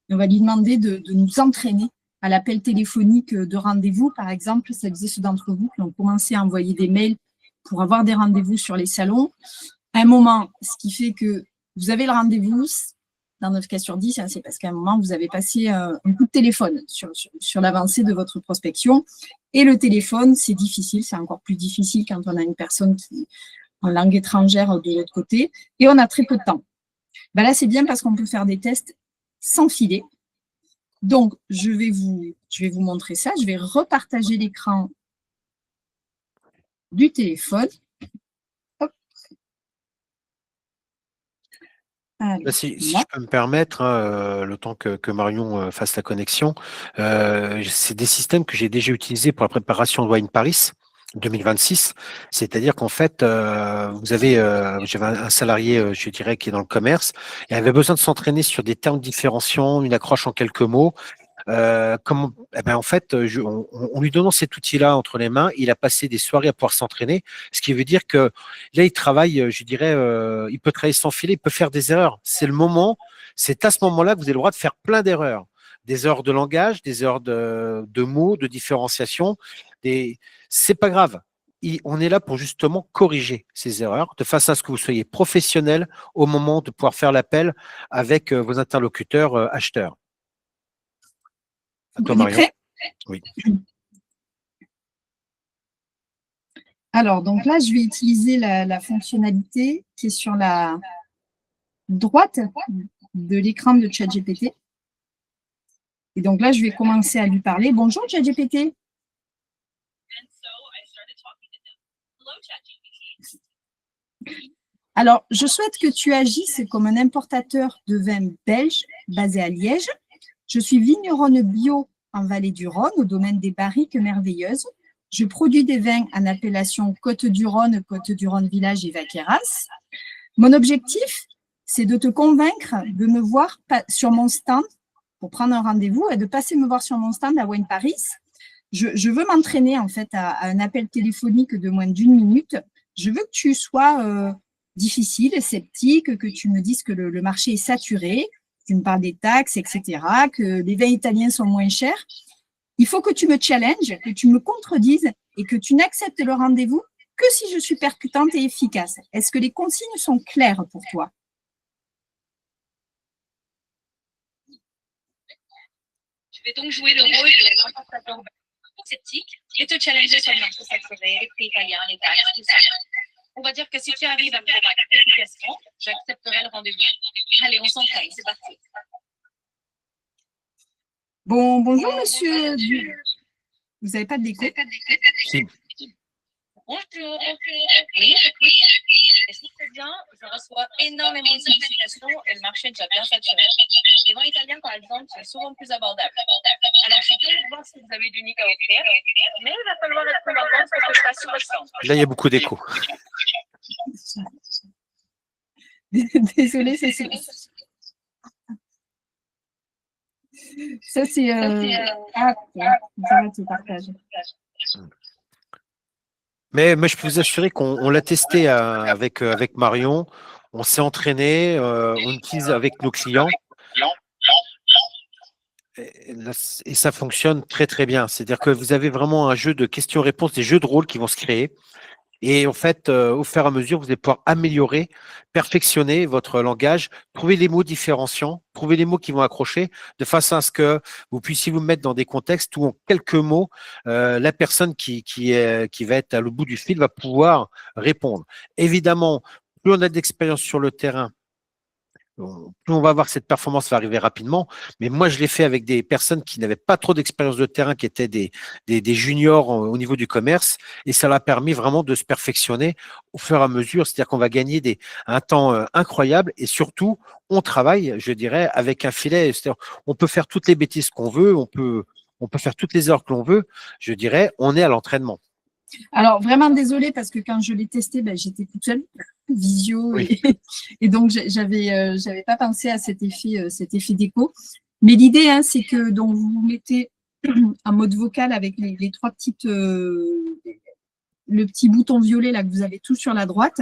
Et on va lui demander de nous entraîner à l'appel téléphonique de rendez-vous. Par exemple, ça faisait ceux d'entre vous qui ont commencé à envoyer des mails pour avoir des rendez-vous sur les salons. À un moment, ce qui fait que vous avez le rendez-vous, dans 9 cas sur 10, hein, c'est parce qu'à un moment, vous avez passé un coup de téléphone sur l'avancée de votre prospection. Et le téléphone, c'est difficile, c'est encore plus difficile quand on a une personne qui est en langue étrangère de l'autre côté, et on a très peu de temps. Ben là, c'est bien parce qu'on peut faire des tests sans filet. Donc, je vais vous montrer ça. Je vais repartager l'écran du téléphone. Hop. Alors, si je peux me permettre, hein, le temps que Marion fasse la connexion, c'est des systèmes que j'ai déjà utilisés pour la préparation de Wine Paris 2026. C'est-à-dire qu'en fait, j'avais un salarié, je dirais, qui est dans le commerce, et avait besoin de s'entraîner sur des termes différenciants, une accroche en quelques mots. En fait, en lui donnant cet outil-là entre les mains, il a passé des soirées à pouvoir s'entraîner, ce qui veut dire que là, il travaille, je dirais, il peut travailler sans filet, il peut faire des erreurs. C'est à ce moment-là que vous avez le droit de faire plein d'erreurs. Des erreurs de langage, des erreurs de mots, de différenciation. C'est pas grave. On est là pour justement corriger ces erreurs, de façon à ce que vous soyez professionnel au moment de pouvoir faire l'appel avec vos interlocuteurs acheteurs. Vous êtes prêts ? Oui. Alors, donc là, je vais utiliser la fonctionnalité qui est sur la droite de l'écran de ChatGPT. Et donc là, je vais commencer à lui parler. Bonjour ChatGPT. Alors, je souhaite que tu agisses comme un importateur de vin belge basé à Liège. Je suis vigneronne bio en vallée du Rhône, au domaine des barriques merveilleuses. Je produis des vins en appellation Côte-du-Rhône Village et Vaqueras. Mon objectif, c'est de te convaincre de me voir sur mon stand pour prendre un rendez-vous et de passer me voir sur mon stand à Wine Paris. Je veux m'entraîner en fait à un appel téléphonique de moins d'1 minute. Je veux que tu sois difficile, sceptique, que tu me dises que le marché est saturé, tu me parles des taxes, etc., que les vins italiens sont moins chers. Il faut que tu me challenges, que tu me contredises et que tu n'acceptes le rendez-vous que si je suis percutante et efficace. Est-ce que les consignes sont claires pour toi ? Je vais donc jouer le rôle de l'importateur sceptique et te challenger sur le marché saturé, les prix italiens, les taxes, tout ça. On va dire que si tu arrives à me convaincre efficacement, j'accepterai le rendez-vous. Allez, on s'entraîne, c'est parti. Bon, bonjour monsieur. Vous n'avez pas de déco ? Si. Bonjour. Oui. Et si c'est bien, je reçois énormément de sollicitations et le marché est déjà bien saturé. Les vins italiens, par exemple, sont souvent plus abordables. Alors, je suis curieuse de voir si vous avez d'unique à offrir, mais il va falloir être plus longtemps pour que je passe sur le stand. Là, il y a beaucoup d'écho. Désolée, c'est ça. Ça, c'est... tu partages. Mais je peux vous assurer qu'on l'a testé avec Marion. On s'est entraîné, on utilise avec nos clients. Et ça fonctionne très, très bien. C'est-à-dire que vous avez vraiment un jeu de questions-réponses, des jeux de rôle qui vont se créer. Et en fait, au fur et à mesure, vous allez pouvoir améliorer, perfectionner votre langage, trouver les mots différenciants, trouver les mots qui vont accrocher, de façon à ce que vous puissiez vous mettre dans des contextes où, en quelques mots, la personne qui va être à le bout du fil va pouvoir répondre. Évidemment, plus on a d'expérience sur le terrain, plus on va voir que cette performance va arriver rapidement. Mais moi, je l'ai fait avec des personnes qui n'avaient pas trop d'expérience de terrain, qui étaient des juniors au niveau du commerce. Et ça leur a permis vraiment de se perfectionner au fur et à mesure. C'est-à-dire qu'on va gagner un temps incroyable. Et surtout, on travaille, je dirais, avec un filet. C'est-à-dire, on peut faire toutes les bêtises qu'on veut, on peut faire toutes les heures que l'on veut. Je dirais, on est à l'entraînement. Alors, vraiment désolée parce que quand je l'ai testé, ben, j'étais toute seule, visio, Oui. et donc j'avais pas pensé à cet effet d'écho. Mais l'idée, hein, c'est que donc, vous vous mettez en mode vocal avec les trois petites, le petit bouton violet là que vous avez tout sur la droite.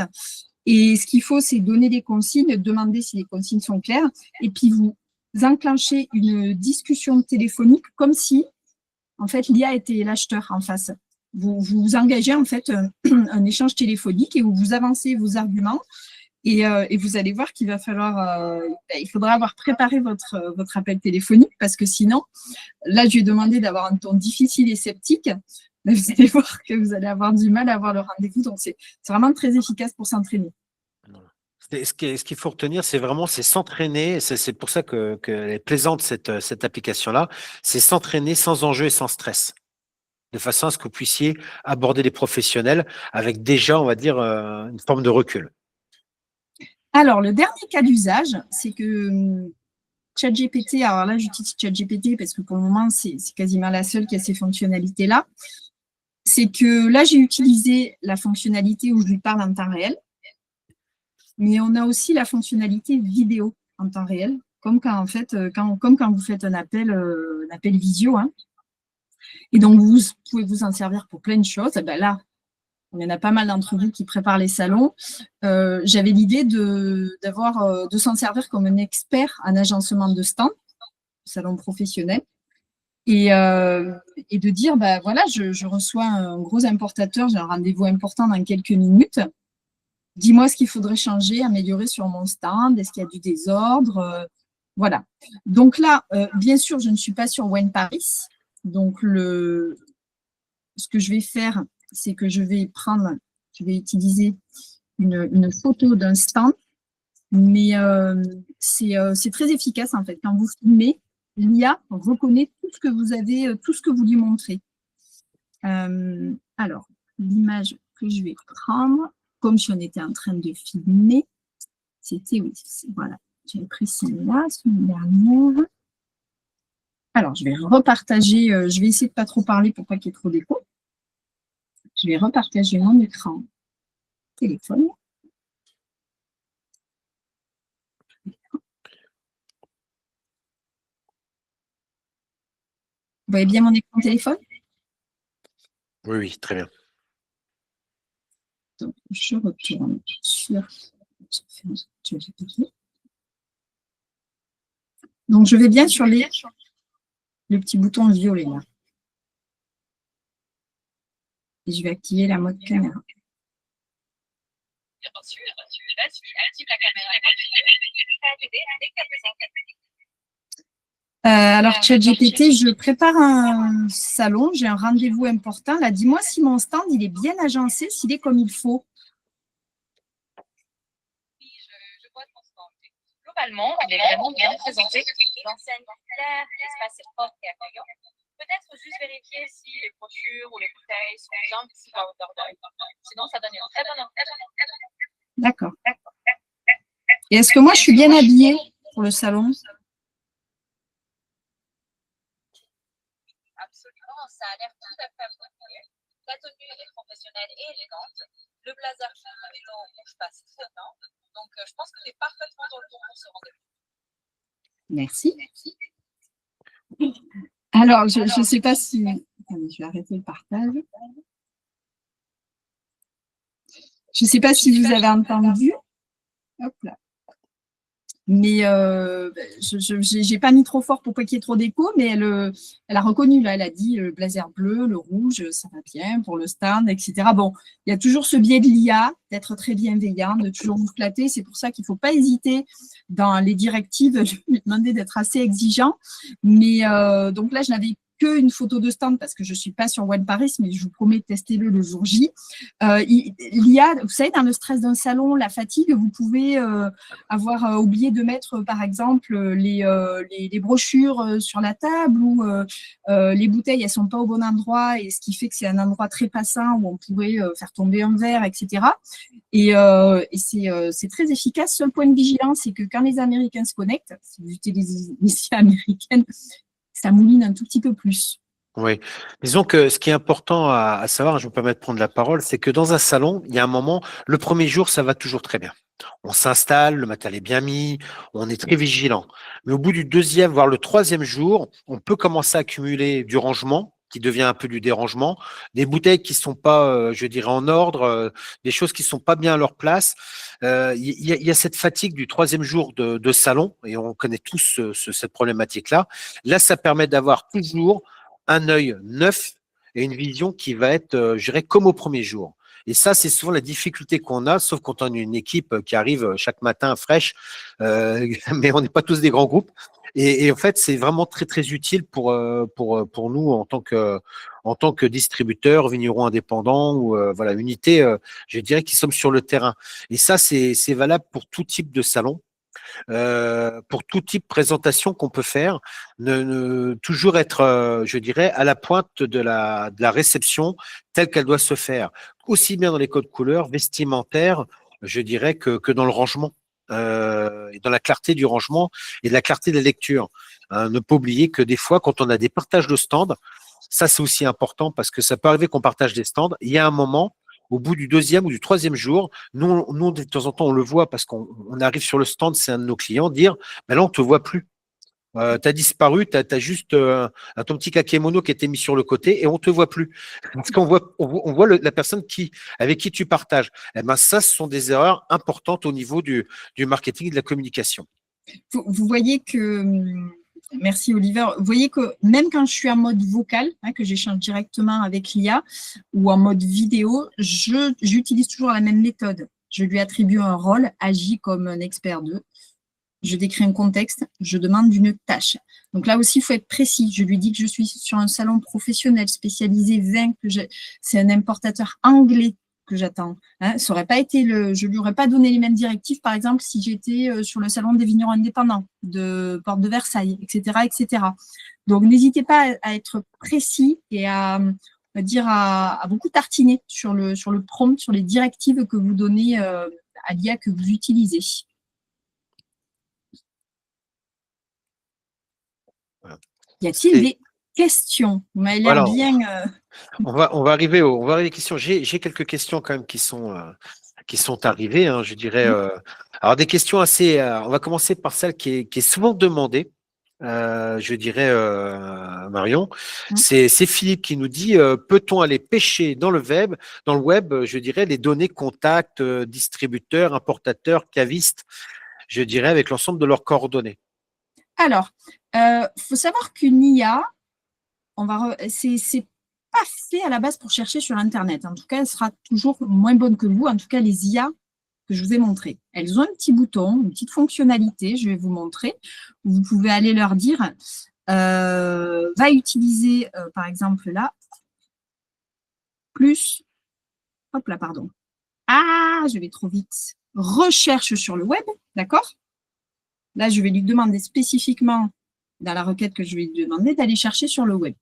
Et ce qu'il faut, c'est donner des consignes, demander si les consignes sont claires, et puis vous enclenchez une discussion téléphonique comme si, en fait, l'IA était l'acheteur en face. Vous vous engagez en fait un échange téléphonique et où vous avancez vos arguments et vous allez voir qu'il va falloir, il faudra avoir préparé votre appel téléphonique parce que sinon, là, je lui ai demandé d'avoir un ton difficile et sceptique, mais vous allez voir que vous allez avoir du mal à avoir le rendez-vous. Donc, c'est vraiment très efficace pour s'entraîner. Ce qu'il faut retenir, c'est s'entraîner. C'est pour ça qu'elle est plaisante, cette application-là. C'est s'entraîner sans enjeu et sans stress, de façon à ce que vous puissiez aborder les professionnels avec déjà, on va dire, une forme de recul. Alors, le dernier cas d'usage, c'est que ChatGPT, alors là, j'utilise ChatGPT parce que pour le moment, c'est quasiment la seule qui a ces fonctionnalités-là. C'est que là, j'ai utilisé la fonctionnalité où je lui parle en temps réel, mais on a aussi la fonctionnalité vidéo en temps réel, comme quand, en fait, comme quand vous faites un appel visio. Hein. Et donc, vous pouvez vous en servir pour plein de choses. Et ben là, il y en a pas mal d'entre vous qui préparent les salons. J'avais l'idée de s'en servir comme un expert en agencement de stand, salon professionnel, et de dire, bah, voilà, je reçois un gros importateur, j'ai un rendez-vous important dans quelques minutes. Dis-moi ce qu'il faudrait changer, améliorer sur mon stand, est-ce qu'il y a du désordre, voilà. Donc là, bien sûr, je ne suis pas sur Wine Paris. Donc, ce que je vais faire, c'est que je vais utiliser une photo d'un stand, mais c'est très efficace en fait. Quand vous filmez, l'IA reconnaît tout ce que vous avez, tout ce que vous lui montrez. Alors, l'image que je vais prendre, comme si on était en train de filmer, c'était, oui, voilà, j'avais pris celle-là, une dernière. Alors, je vais repartager, je vais essayer de ne pas trop parler pour pas qu'il y ait trop d'écho. Je vais repartager mon écran téléphone. Vous voyez bien mon écran téléphone? Oui, oui, très bien. Donc, je retourne sur ChatGPT. Donc, je vais bien sur le petit bouton violet là. Et je vais activer la mode caméra. Alors, ChatGPT, je prépare un salon, j'ai un rendez-vous important. Là, dis-moi si mon stand, il est bien agencé, s'il est comme il faut. Oui, je vois ton stand. Globalement, il est vraiment bien présenté. L'enseigne est claire, l'espace est propre et accueillant. Peut-être juste vérifier si les brochures ou les bouteilles sont bien visibles à hauteur d'œil. Sinon, ça donne une très bonne impression. D'accord. Et est-ce que moi, je suis bien habillée pour le salon? Absolument, ça a l'air tout à fait approprié. La tenue est professionnelle et élégante. Le blazer étant rouge passe très bien. Donc, je pense que tu es parfaitement dans le ton pour ce rendez-vous. Merci. Alors, je ne sais pas si... Attendez, je vais arrêter le partage. Je ne sais pas si vous avez entendu. Hop là. Mais je n'ai pas mis trop fort pour pas qu'il y ait trop d'écho, mais elle a reconnu, là, elle a dit le blazer bleu, le rouge, ça va bien pour le stand, etc. Bon, il y a toujours ce biais de l'IA, d'être très bienveillant, de toujours vous flatter. C'est pour ça qu'il ne faut pas hésiter dans les directives. Je lui ai demandé d'être assez exigeant. Mais donc là, je n'avais qu'une photo de stand parce que je ne suis pas sur One Paris, mais je vous promets de tester le jour J. L'IA, vous savez, dans le stress d'un salon, la fatigue, vous pouvez avoir oublié de mettre, par exemple, les brochures sur la table ou les bouteilles, elles ne sont pas au bon endroit, et ce qui fait que c'est un endroit très passant où on pourrait faire tomber un verre, etc. Et c'est très efficace. Seul point de vigilance, c'est que quand les Américains se connectent, si vous utilisez les IA américaines, ça mouline un tout petit peu plus. Oui. Disons que ce qui est important à savoir, je me permets de prendre la parole, c'est que dans un salon, il y a un moment, le premier jour, ça va toujours très bien. On s'installe, le matériel est bien mis, on est très vigilant. Mais au bout du deuxième, voire le troisième jour, on peut commencer à accumuler du rangement, qui devient un peu du dérangement, des bouteilles qui sont pas, je dirais, en ordre, des choses qui sont pas bien à leur place. Il y a cette fatigue du troisième jour de salon, et on connaît tous cette problématique-là. Là, ça permet d'avoir toujours un œil neuf et une vision qui va être, je dirais, comme au premier jour. Et ça, c'est souvent la difficulté qu'on a, sauf quand on a une équipe qui arrive chaque matin fraîche, mais on n'est pas tous des grands groupes. Et en fait, c'est vraiment très, très utile pour nous en tant que distributeurs, vignerons indépendants ou voilà, unité, je dirais, qui sommes sur le terrain. Et ça, c'est valable pour tout type de salon. Pour tout type de présentation qu'on peut faire, toujours être, je dirais, à la pointe de la réception telle qu'elle doit se faire, aussi bien dans les codes couleurs, vestimentaires, je dirais, que dans le rangement. Et dans la clarté du rangement et de la clarté de la lecture. Ne pas oublier que des fois, quand on a des partages de stands, ça c'est aussi important parce que ça peut arriver qu'on partage des stands. Il y a un moment, au bout du deuxième ou du troisième jour, nous de temps en temps, on le voit parce qu'on arrive sur le stand, c'est un de nos clients, dire ben là, on ne te voit plus. Tu as disparu, tu as juste ton petit kakémono qui était mis sur le côté et on ne te voit plus. Parce qu'on voit, on voit la personne avec qui tu partages. Eh ben, ça, ce sont des erreurs importantes au niveau du marketing et de la communication. Vous voyez que, merci Oliver, vous voyez que même quand je suis en mode vocal, que j'échange directement avec l'IA, ou en mode vidéo, j'utilise toujours la même méthode. Je lui attribue un rôle, agis comme un expert d'eux. Je décris un contexte, je demande une tâche. Donc là aussi, il faut être précis. Je lui dis que je suis sur un salon professionnel spécialisé vin, c'est un importateur anglais que j'attends. Ça aurait pas été je lui aurais pas donné les mêmes directives, par exemple, si j'étais sur le salon des vignerons indépendants de Porte de Versailles, etc., etc. Donc, n'hésitez pas à être précis et à beaucoup tartiner sur le prompt, sur les directives que vous donnez à l'IA que vous utilisez. Y a-t-il des questions? Vous m'avez l'air bien… On va arriver aux questions. J'ai quelques questions quand même qui sont arrivées, je dirais. Alors des questions assez… on va commencer par celle qui est souvent demandée, je dirais, Marion. C'est Philippe qui nous dit, peut-on aller pêcher dans le web, je dirais, les données contacts, distributeurs, importateurs, cavistes, je dirais, avec l'ensemble de leurs coordonnées? Alors, faut savoir qu'une IA, c'est pas fait à la base pour chercher sur Internet. En tout cas, elle sera toujours moins bonne que vous. En tout cas, les IA que je vous ai montrées. Elles ont un petit bouton, une petite fonctionnalité, je vais vous montrer. Vous pouvez aller leur dire, va utiliser, par exemple, là, plus, hop là, pardon. Ah, je vais trop vite. Recherche sur le web, d'accord? Là, je vais lui demander spécifiquement, dans la requête que je vais lui demander, d'aller chercher sur le web.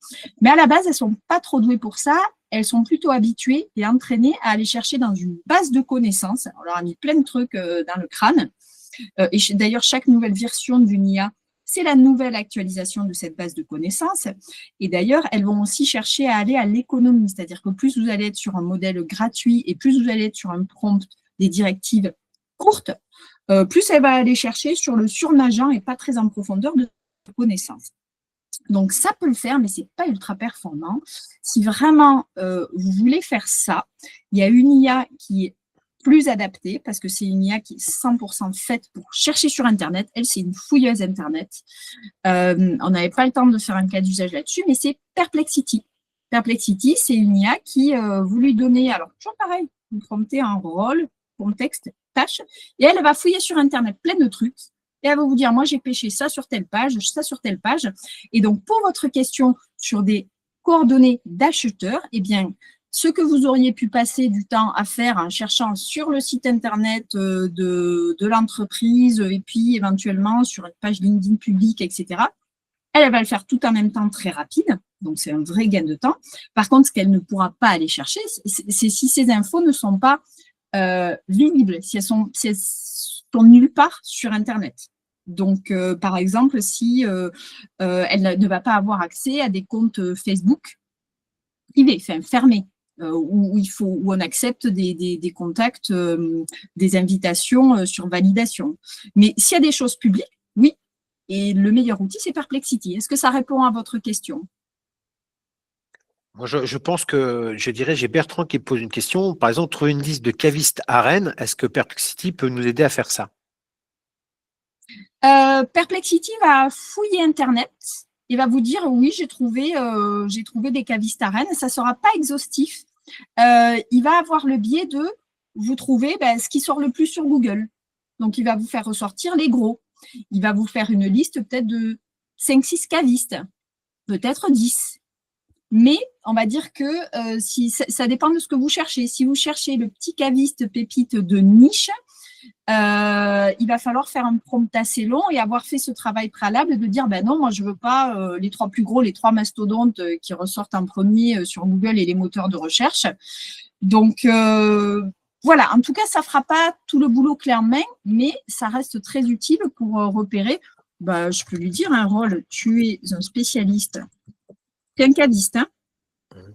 Mais à la base, elles ne sont pas trop douées pour ça. Elles sont plutôt habituées et entraînées à aller chercher dans une base de connaissances. On leur a mis plein de trucs dans le crâne. Et d'ailleurs, chaque nouvelle version d'une IA, c'est la nouvelle actualisation de cette base de connaissances. Et d'ailleurs, elles vont aussi chercher à aller à l'économie. C'est-à-dire que plus vous allez être sur un modèle gratuit et plus vous allez être sur un prompt, des directives courtes, plus elle va aller chercher sur le surnageant et pas très en profondeur de connaissances. Donc, ça peut le faire, mais ce n'est pas ultra performant. Si vraiment vous voulez faire ça, il y a une IA qui est plus adaptée parce que c'est une IA qui est 100% faite pour chercher sur Internet. Elle, c'est une fouilleuse Internet. On n'avait pas le temps de faire un cas d'usage là-dessus, mais c'est Perplexity. Perplexity, c'est une IA qui, vous lui donnez, alors toujours pareil, vous promptez un rôle, contexte, tâche, et elle va fouiller sur Internet plein de trucs. Et elle va vous dire, moi, j'ai pêché ça sur telle page, ça sur telle page. Et donc, pour votre question sur des coordonnées d'acheteurs, eh bien, ce que vous auriez pu passer du temps à faire en cherchant sur le site Internet de l'entreprise et puis éventuellement sur une page LinkedIn publique, etc., elle va le faire tout en même temps très rapide. Donc, c'est un vrai gain de temps. Par contre, ce qu'elle ne pourra pas aller chercher, c'est si ces infos ne sont pas visibles, si elles sont nulle part sur Internet. Donc, par exemple, si elle ne va pas avoir accès à des comptes Facebook privés, enfin fermés, où on accepte des contacts, des invitations sur validation. Mais s'il y a des choses publiques, oui. Et le meilleur outil, c'est Perplexity. Est-ce que ça répond à votre question? Moi, je pense que, je dirais, j'ai Bertrand qui pose une question. Par exemple, trouver une liste de cavistes à Rennes, est-ce que Perplexity peut nous aider à faire ça? Perplexity va fouiller Internet et va vous dire, oui, j'ai trouvé des cavistes à Rennes. Ça ne sera pas exhaustif. Il va avoir le biais de vous trouver ce qui sort le plus sur Google. Donc, il va vous faire ressortir les gros. Il va vous faire une liste peut-être de 5-6 cavistes, peut-être 10. Mais on va dire que si ça dépend de ce que vous cherchez. Si vous cherchez le petit caviste pépite de niche, il va falloir faire un prompt assez long et avoir fait ce travail préalable de dire, non, moi, je ne veux pas les 3 plus gros, les 3 mastodontes qui ressortent en premier sur Google et les moteurs de recherche. Donc, voilà, en tout cas, ça ne fera pas tout le boulot clé en main, mais ça reste très utile pour repérer. Je peux lui dire un rôle, tu es un spécialiste, tu es un caviste,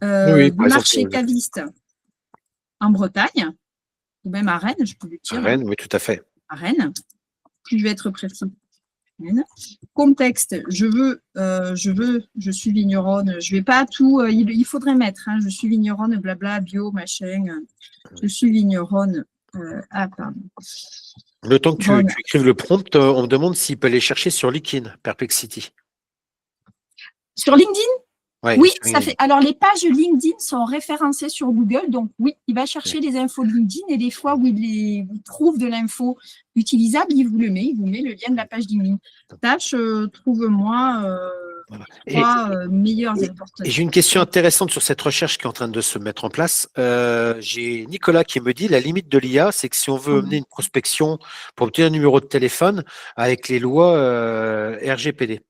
Oui, du par marché exemple, caviste en Bretagne, ou même à Rennes, je peux lui dire. à Rennes, oui, tout à fait. À Rennes, si je vais être précis. Contexte, je suis vigneronne, je ne vais pas tout, il faudrait mettre, je suis vigneronne, blabla, bio, machin, je suis vigneronne, pardon. Le temps que tu écrives le prompt, on me demande s'il peut aller chercher sur LinkedIn, Perplexity. Sur LinkedIn? Ouais, oui, sur ça fait. Alors, les pages LinkedIn sont référencées sur Google. Donc, oui, il va chercher les infos de LinkedIn et des fois où il trouve de l'info utilisable, il vous le met. Il vous met le lien de la page LinkedIn. Tâche, trouve-moi trois meilleures importations. Et j'ai une question intéressante sur cette recherche qui est en train de se mettre en place. J'ai Nicolas qui me dit la limite de l'IA, c'est que si on veut mener une prospection pour obtenir un numéro de téléphone avec les lois RGPD.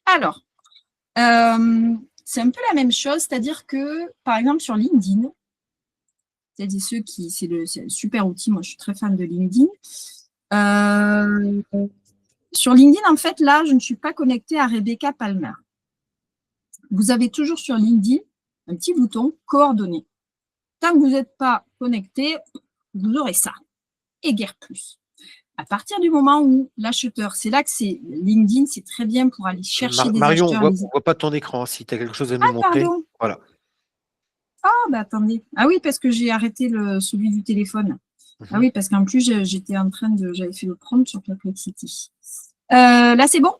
Alors, c'est un peu la même chose, c'est-à-dire que, par exemple, sur LinkedIn, c'est un super outil, moi je suis très fan de LinkedIn. Sur LinkedIn, en fait, là, je ne suis pas connectée à Rebecca Palmer. Vous avez toujours sur LinkedIn un petit bouton coordonnées. Tant que vous n'êtes pas connecté, vous aurez ça, et guère plus. À partir du moment où l'acheteur, c'est là que LinkedIn, c'est très bien pour aller chercher des Marion, acheteurs. on ne voit pas ton écran, si tu as quelque chose à nous montrer. Pardon. Voilà. Attendez. Ah oui, parce que j'ai arrêté celui du téléphone. Ah oui, parce qu'en plus, j'avais fait le prompt sur Perplexity. Là, c'est bon?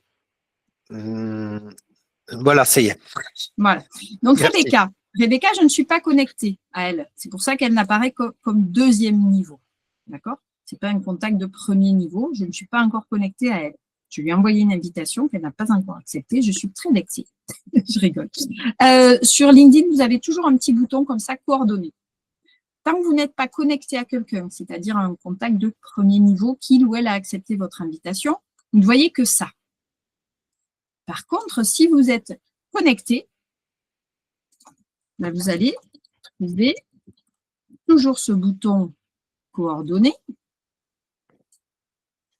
Voilà, ça y est. Voilà. Donc, Merci. Rebecca, je ne suis pas connectée à elle. C'est pour ça qu'elle n'apparaît comme deuxième niveau. D'accord? Ce n'est pas un contact de premier niveau. Je ne suis pas encore connectée à elle. Je lui ai envoyé une invitation qu'elle n'a pas encore acceptée. Je suis très vexée. Je rigole. Sur LinkedIn, vous avez toujours un petit bouton comme ça, coordonnées. Tant que vous n'êtes pas connecté à quelqu'un, c'est-à-dire un contact de premier niveau, qu'il ou elle a accepté votre invitation, vous ne voyez que ça. Par contre, si vous êtes connecté, là, vous allez trouver toujours ce bouton coordonnées.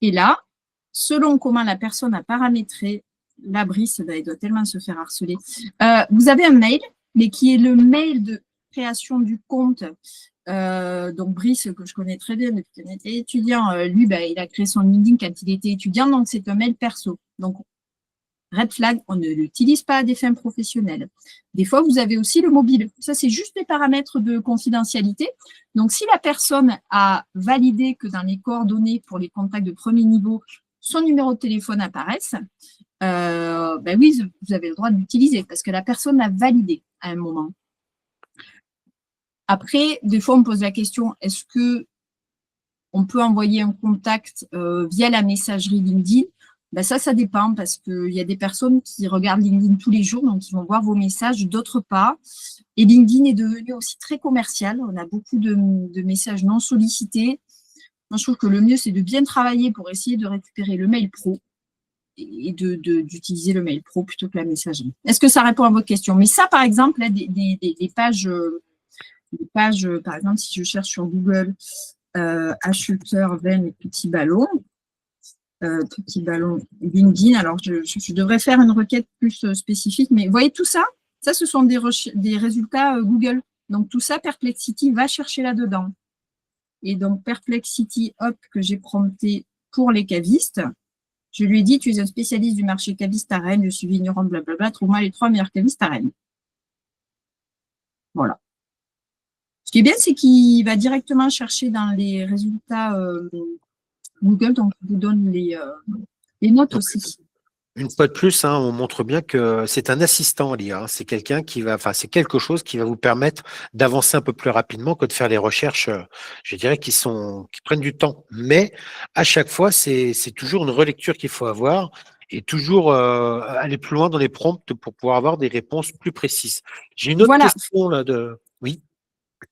Et là, selon comment la personne a paramétré la Brice, elle doit tellement se faire harceler. Vous avez un mail, mais qui est le mail de création du compte. Donc Brice, que je connais très bien depuis qu'il était étudiant, lui, il a créé son LinkedIn quand il était étudiant, donc c'est un mail perso. Donc, Red flag, on ne l'utilise pas à des fins professionnelles. Des fois, vous avez aussi le mobile. Ça, c'est juste des paramètres de confidentialité. Donc, si la personne a validé que dans les coordonnées pour les contacts de premier niveau, son numéro de téléphone apparaisse, ben oui, vous avez le droit de l'utiliser parce que la personne a validé à un moment. Après, des fois, on me pose la question, est-ce que on peut envoyer un contact via la messagerie LinkedIn? Ben ça dépend parce qu'il y a des personnes qui regardent LinkedIn tous les jours, donc ils vont voir vos messages, d'autres pas. Et LinkedIn est devenu aussi très commercial. On a beaucoup de messages non sollicités. Moi, je trouve que le mieux, c'est de bien travailler pour essayer de récupérer le mail pro et d'utiliser le mail pro plutôt que la messagerie. Est-ce que ça répond à votre question? Mais ça, par exemple, là, des pages, par exemple, si je cherche sur Google, acheteur, veine et petit ballon LinkedIn, alors je devrais faire une requête plus spécifique, mais vous voyez tout ça? Ça, ce sont des résultats Google. Donc, tout ça, Perplexity va chercher là-dedans. Et donc, Perplexity, hop, que j'ai prompté pour les cavistes. Je lui ai dit, tu es un spécialiste du marché caviste à Rennes, je suis vigneron, blablabla, trouve-moi les 3 meilleurs cavistes à Rennes. Voilà. Ce qui est bien, c'est qu'il va directement chercher dans les résultats Google, donc il vous donne les notes aussi. Une fois de plus, on montre bien que c'est un assistant l'IA. C'est quelqu'un c'est quelque chose qui va vous permettre d'avancer un peu plus rapidement que de faire les recherches, je dirais, qui prennent du temps. Mais à chaque fois, c'est toujours une relecture qu'il faut avoir et toujours aller plus loin dans les prompts pour pouvoir avoir des réponses plus précises. J'ai une autre question là oui.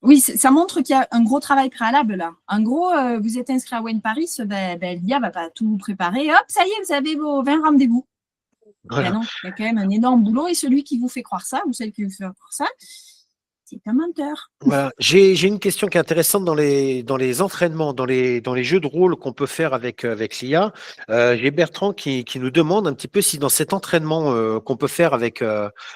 Oui, ça montre qu'il y a un gros travail préalable là. En gros, vous êtes inscrit à Wine Paris, l'IA va pas tout vous préparer. Hop, ça y est, vous avez vos 20 rendez-vous. Voilà. Ben non, il y a quand même un énorme boulot et celui qui vous fait croire ça ou celle qui vous fait croire ça, c'est un menteur. Voilà. J'ai une question qui est intéressante dans les entraînements, dans les jeux de rôle qu'on peut faire avec l'IA. J'ai Bertrand qui nous demande un petit peu si dans cet entraînement qu'on peut faire avec,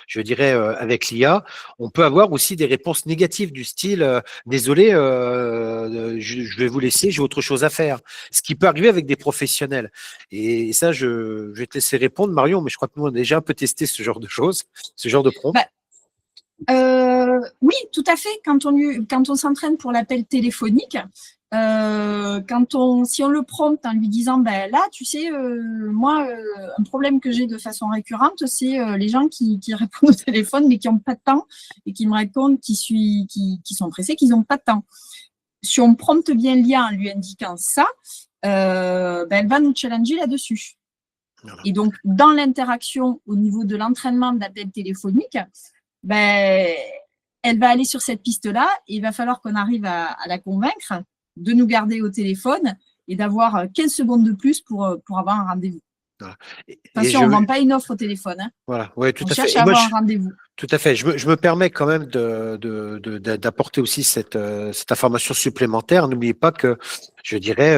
je dirais, avec l'IA, on peut avoir aussi des réponses négatives du style désolé, je vais vous laisser, j'ai autre chose à faire. Ce qui peut arriver avec des professionnels. Et ça, je vais te laisser répondre, Marion, mais je crois que nous, on a déjà un peu testé ce genre de choses, ce genre de prompt. Oui, tout à fait. Quand on s'entraîne pour l'appel téléphonique, si on le prompte en lui disant, ben là, tu sais, moi, un problème que j'ai de façon récurrente, c'est les gens qui répondent au téléphone mais qui n'ont pas de temps et qui me racontent qui sont pressés, qu'ils n'ont pas de temps. Si on prompte bien l'IA en lui indiquant ça, elle va nous challenger là-dessus. Voilà. Et donc, dans l'interaction au niveau de l'entraînement d'appel téléphonique, elle va aller sur cette piste-là et il va falloir qu'on arrive à la convaincre de nous garder au téléphone et d'avoir 15 secondes de plus pour avoir un rendez-vous. Voilà. Attention, on ne vend pas une offre au téléphone. Voilà, ouais, tout on à fait. cherche à avoir un rendez-vous. Tout à fait. Je me permets quand même d'apporter aussi cette information supplémentaire. N'oubliez pas que, je dirais,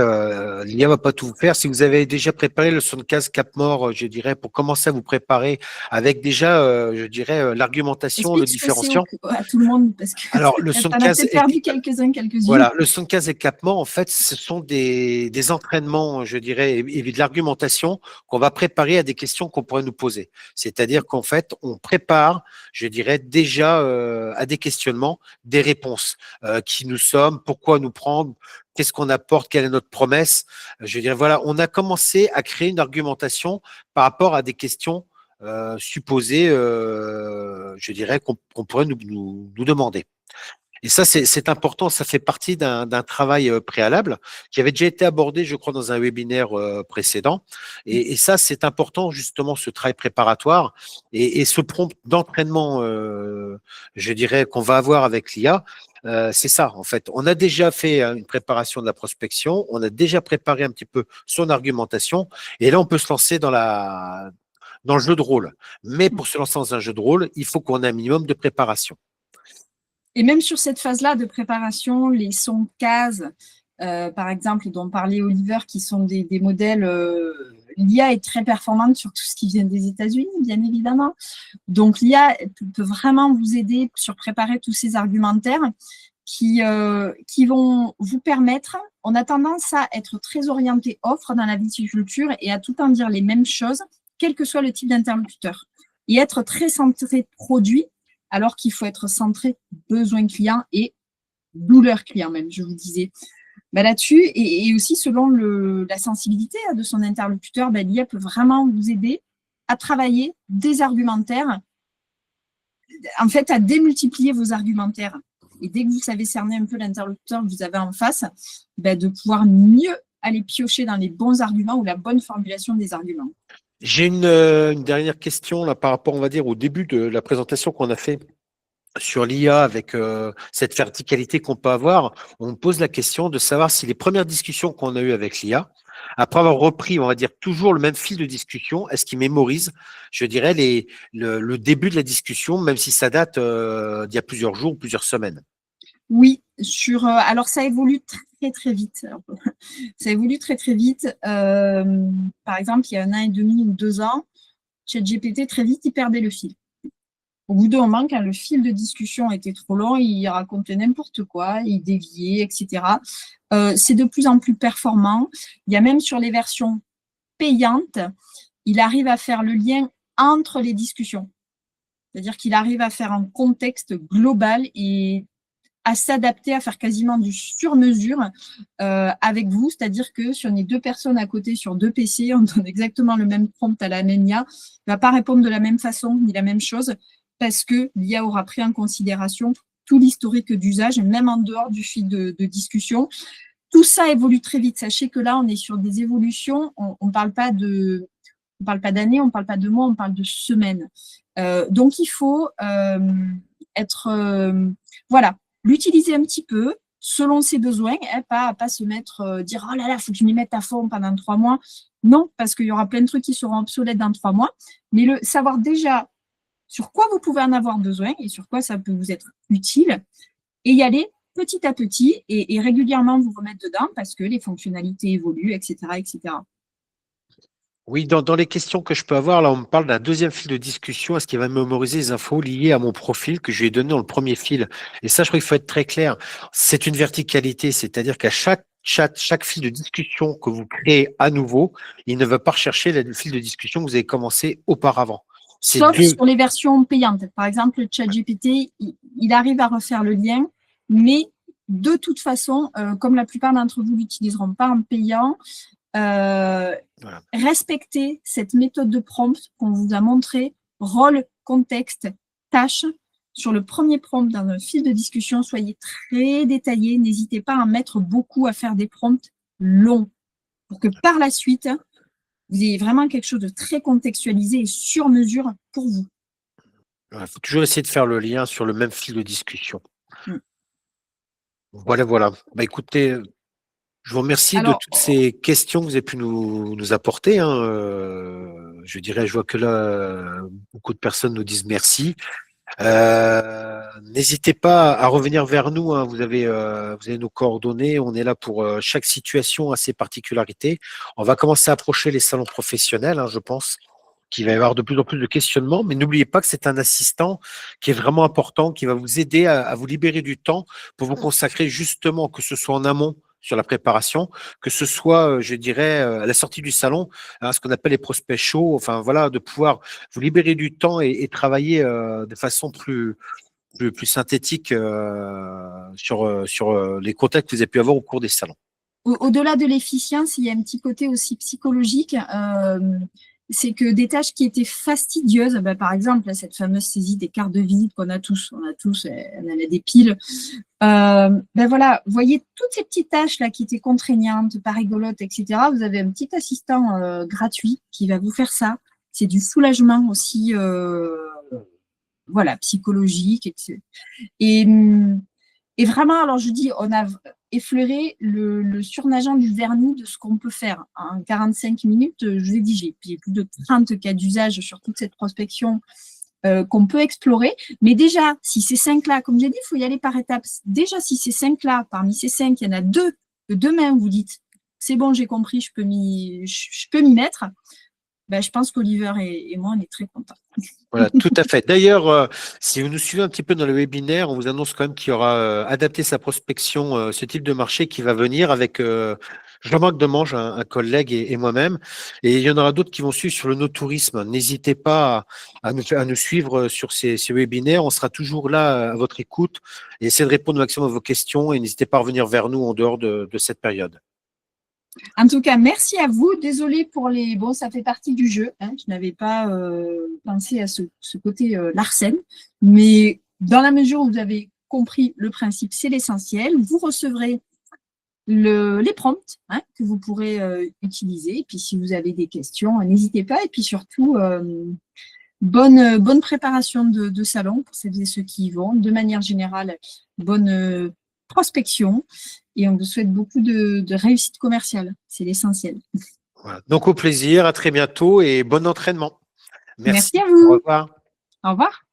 l'IA va pas tout vous faire. Si vous avez déjà préparé le 75 Capmore, je dirais, pour commencer à vous préparer avec déjà, je dirais, l'argumentation, le différenciant. À tout le monde, parce que alors, le 75 peut-être perdu quelques-unes. Voilà, le 75 et Capmore, en fait, ce sont des entraînements, je dirais, et de l'argumentation qu'on va préparer à des questions qu'on pourrait nous poser. C'est-à-dire qu'en fait, on prépare, je dirais, déjà à des questionnements, des réponses. Qui nous sommes, pourquoi nous prendre, qu'est-ce qu'on apporte, quelle est notre promesse. Je dirais, voilà, on a commencé à créer une argumentation par rapport à des questions supposées, je dirais, qu'on pourrait nous demander. Et ça, c'est important, ça fait partie d'un travail préalable qui avait déjà été abordé, je crois, dans un webinaire précédent. Et ça, c'est important, justement, ce travail préparatoire et ce prompt d'entraînement, je dirais, qu'on va avoir avec l'IA. C'est ça, en fait. On a déjà fait une préparation de la prospection, on a déjà préparé un petit peu son argumentation, et là, on peut se lancer dans le jeu de rôle. Mais pour se lancer dans un jeu de rôle, il faut qu'on ait un minimum de préparation. Et même sur cette phase-là de préparation, les sons cases, par exemple, dont parlait Oliver, qui sont des modèles, l'IA est très performante sur tout ce qui vient des États-Unis, bien évidemment. Donc, l'IA peut vraiment vous aider sur préparer tous ces argumentaires qui vont vous permettre, on a tendance à être très orienté offre dans la viticulture et à tout en dire les mêmes choses. quel que soit le type d'interlocuteur. Et être très centré produit, alors qu'il faut être centré besoin client et douleur client même, je vous disais. Là-dessus, et aussi selon la sensibilité de son interlocuteur, l'IA peut vraiment vous aider à travailler des argumentaires, en fait, à démultiplier vos argumentaires. Et dès que vous savez cerner un peu l'interlocuteur que vous avez en face, de pouvoir mieux aller piocher dans les bons arguments ou la bonne formulation des arguments. J'ai une dernière question là, par rapport, on va dire, au début de la présentation qu'on a fait sur l'IA avec cette verticalité qu'on peut avoir. On me pose la question de savoir si les premières discussions qu'on a eues avec l'IA, après avoir repris, on va dire, toujours le même fil de discussion, est-ce qu'il mémorise, je dirais, le début de la discussion, même si ça date d'il y a plusieurs jours, plusieurs semaines? Oui, alors ça évolue très très vite. Ça évolue très très vite. Par exemple, il y a 1 an et demi ou 2 ans, ChatGPT, très vite, il perdait le fil. Au bout d'un moment, quand le fil de discussion était trop long, il racontait n'importe quoi, il déviait, etc. C'est de plus en plus performant. Il y a même sur les versions payantes, il arrive à faire le lien entre les discussions. C'est-à-dire qu'il arrive à faire un contexte global et à s'adapter, à faire quasiment du sur-mesure avec vous. C'est-à-dire que si on est 2 personnes à côté sur 2 PC, on donne exactement le même prompt à la même IA, il ne va pas répondre de la même façon ni la même chose parce que l'IA aura pris en considération tout l'historique d'usage, même en dehors du fil de discussion. Tout ça évolue très vite. Sachez que là, on est sur des évolutions. On ne parle pas d'années, on ne parle pas de mois, on parle de semaines. Donc, il faut l'utiliser un petit peu selon ses besoins, pas se mettre, dire « Oh là là, il faut que je m'y mette à fond pendant 3 mois ». Non, parce qu'il y aura plein de trucs qui seront obsolètes dans 3 mois. Mais savoir déjà sur quoi vous pouvez en avoir besoin et sur quoi ça peut vous être utile et y aller petit à petit et régulièrement vous remettre dedans parce que les fonctionnalités évoluent, etc. etc. Oui, dans les questions que je peux avoir, là, on me parle d'un deuxième fil de discussion. Est-ce qu'il va mémoriser les infos liées à mon profil que je lui ai donné dans le premier fil? Et ça, je crois qu'il faut être très clair. C'est une verticalité, c'est-à-dire qu'à chaque chat, chaque fil de discussion que vous créez à nouveau, il ne va pas rechercher le fil de discussion que vous avez commencé auparavant. Sauf sur les versions payantes. Par exemple, le ChatGPT, il arrive à refaire le lien, mais de toute façon, comme la plupart d'entre vous ne l'utiliseront pas en payant, voilà. Respectez cette méthode de prompt qu'on vous a montré, rôle, contexte, tâche. Sur le premier prompt dans un fil de discussion, soyez très détaillés. N'hésitez pas à en mettre beaucoup, à faire des prompts longs pour que par la suite, vous ayez vraiment quelque chose de très contextualisé et sur mesure pour vous. Il faut toujours essayer de faire le lien sur le même fil de discussion. Voilà. Écoutez, je vous remercie de toutes ces questions que vous avez pu nous apporter. Je dirais, je vois que là, beaucoup de personnes nous disent merci. N'hésitez pas à revenir vers nous. Vous avez nos coordonnées. On est là pour chaque situation a ses particularités. On va commencer à approcher les salons professionnels, je pense qu'il va y avoir de plus en plus de questionnements, mais n'oubliez pas que c'est un assistant qui est vraiment important, qui va vous aider à vous libérer du temps pour vous consacrer justement, que ce soit en amont sur la préparation, que ce soit, je dirais, à la sortie du salon, ce qu'on appelle les prospects chauds, enfin voilà, de pouvoir vous libérer du temps et travailler de façon plus synthétique sur les contacts que vous avez pu avoir au cours des salons. Au-delà de l'efficience, il y a un petit côté aussi psychologique. C'est que des tâches qui étaient fastidieuses, par exemple, cette fameuse saisie des cartes de visite qu'on a tous, on en a des piles. Voilà, vous voyez toutes ces petites tâches là qui étaient contraignantes, pas rigolotes, etc. Vous avez un petit assistant gratuit qui va vous faire ça. C'est du soulagement aussi, psychologique. Etc. Et vraiment, alors je dis, on a effleuré le surnageant du vernis de ce qu'on peut faire. En 45 minutes, je vous ai dit, j'ai plus de 30 cas d'usage sur toute cette prospection qu'on peut explorer. Mais déjà, si ces 5-là, comme j'ai dit, il faut y aller par étapes. Déjà, si ces 5-là, parmi ces 5, il y en a 2, que demain, vous dites, c'est bon, j'ai compris, je peux m'y mettre. Je pense qu'Oliver et moi, on est très contents. Voilà, tout à fait. D'ailleurs, si vous nous suivez un petit peu dans le webinaire, on vous annonce quand même qu'il y aura adapté sa prospection, ce type de marché qui va venir avec Jean-Marc Demange, un collègue et moi-même. Et il y en aura d'autres qui vont suivre sur le no-tourisme. N'hésitez pas à nous suivre sur ces webinaires. On sera toujours là à votre écoute et essayez de répondre au maximum à vos questions et n'hésitez pas à revenir vers nous en dehors de cette période. En tout cas, merci à vous. Désolée pour les… Bon, ça fait partie du jeu. Hein. Je n'avais pas pensé à ce côté Larsen. Mais dans la mesure où vous avez compris le principe, c'est l'essentiel. Vous recevrez les prompts que vous pourrez utiliser. Et puis, si vous avez des questions, n'hésitez pas. Et puis, surtout, bonne préparation de salon pour celles et ceux qui y vont. De manière générale, bonne prospection. Et on vous souhaite beaucoup de réussite commerciale. C'est l'essentiel. Voilà. Donc, au plaisir. À très bientôt et bon entraînement. Merci à vous. Au revoir. Au revoir.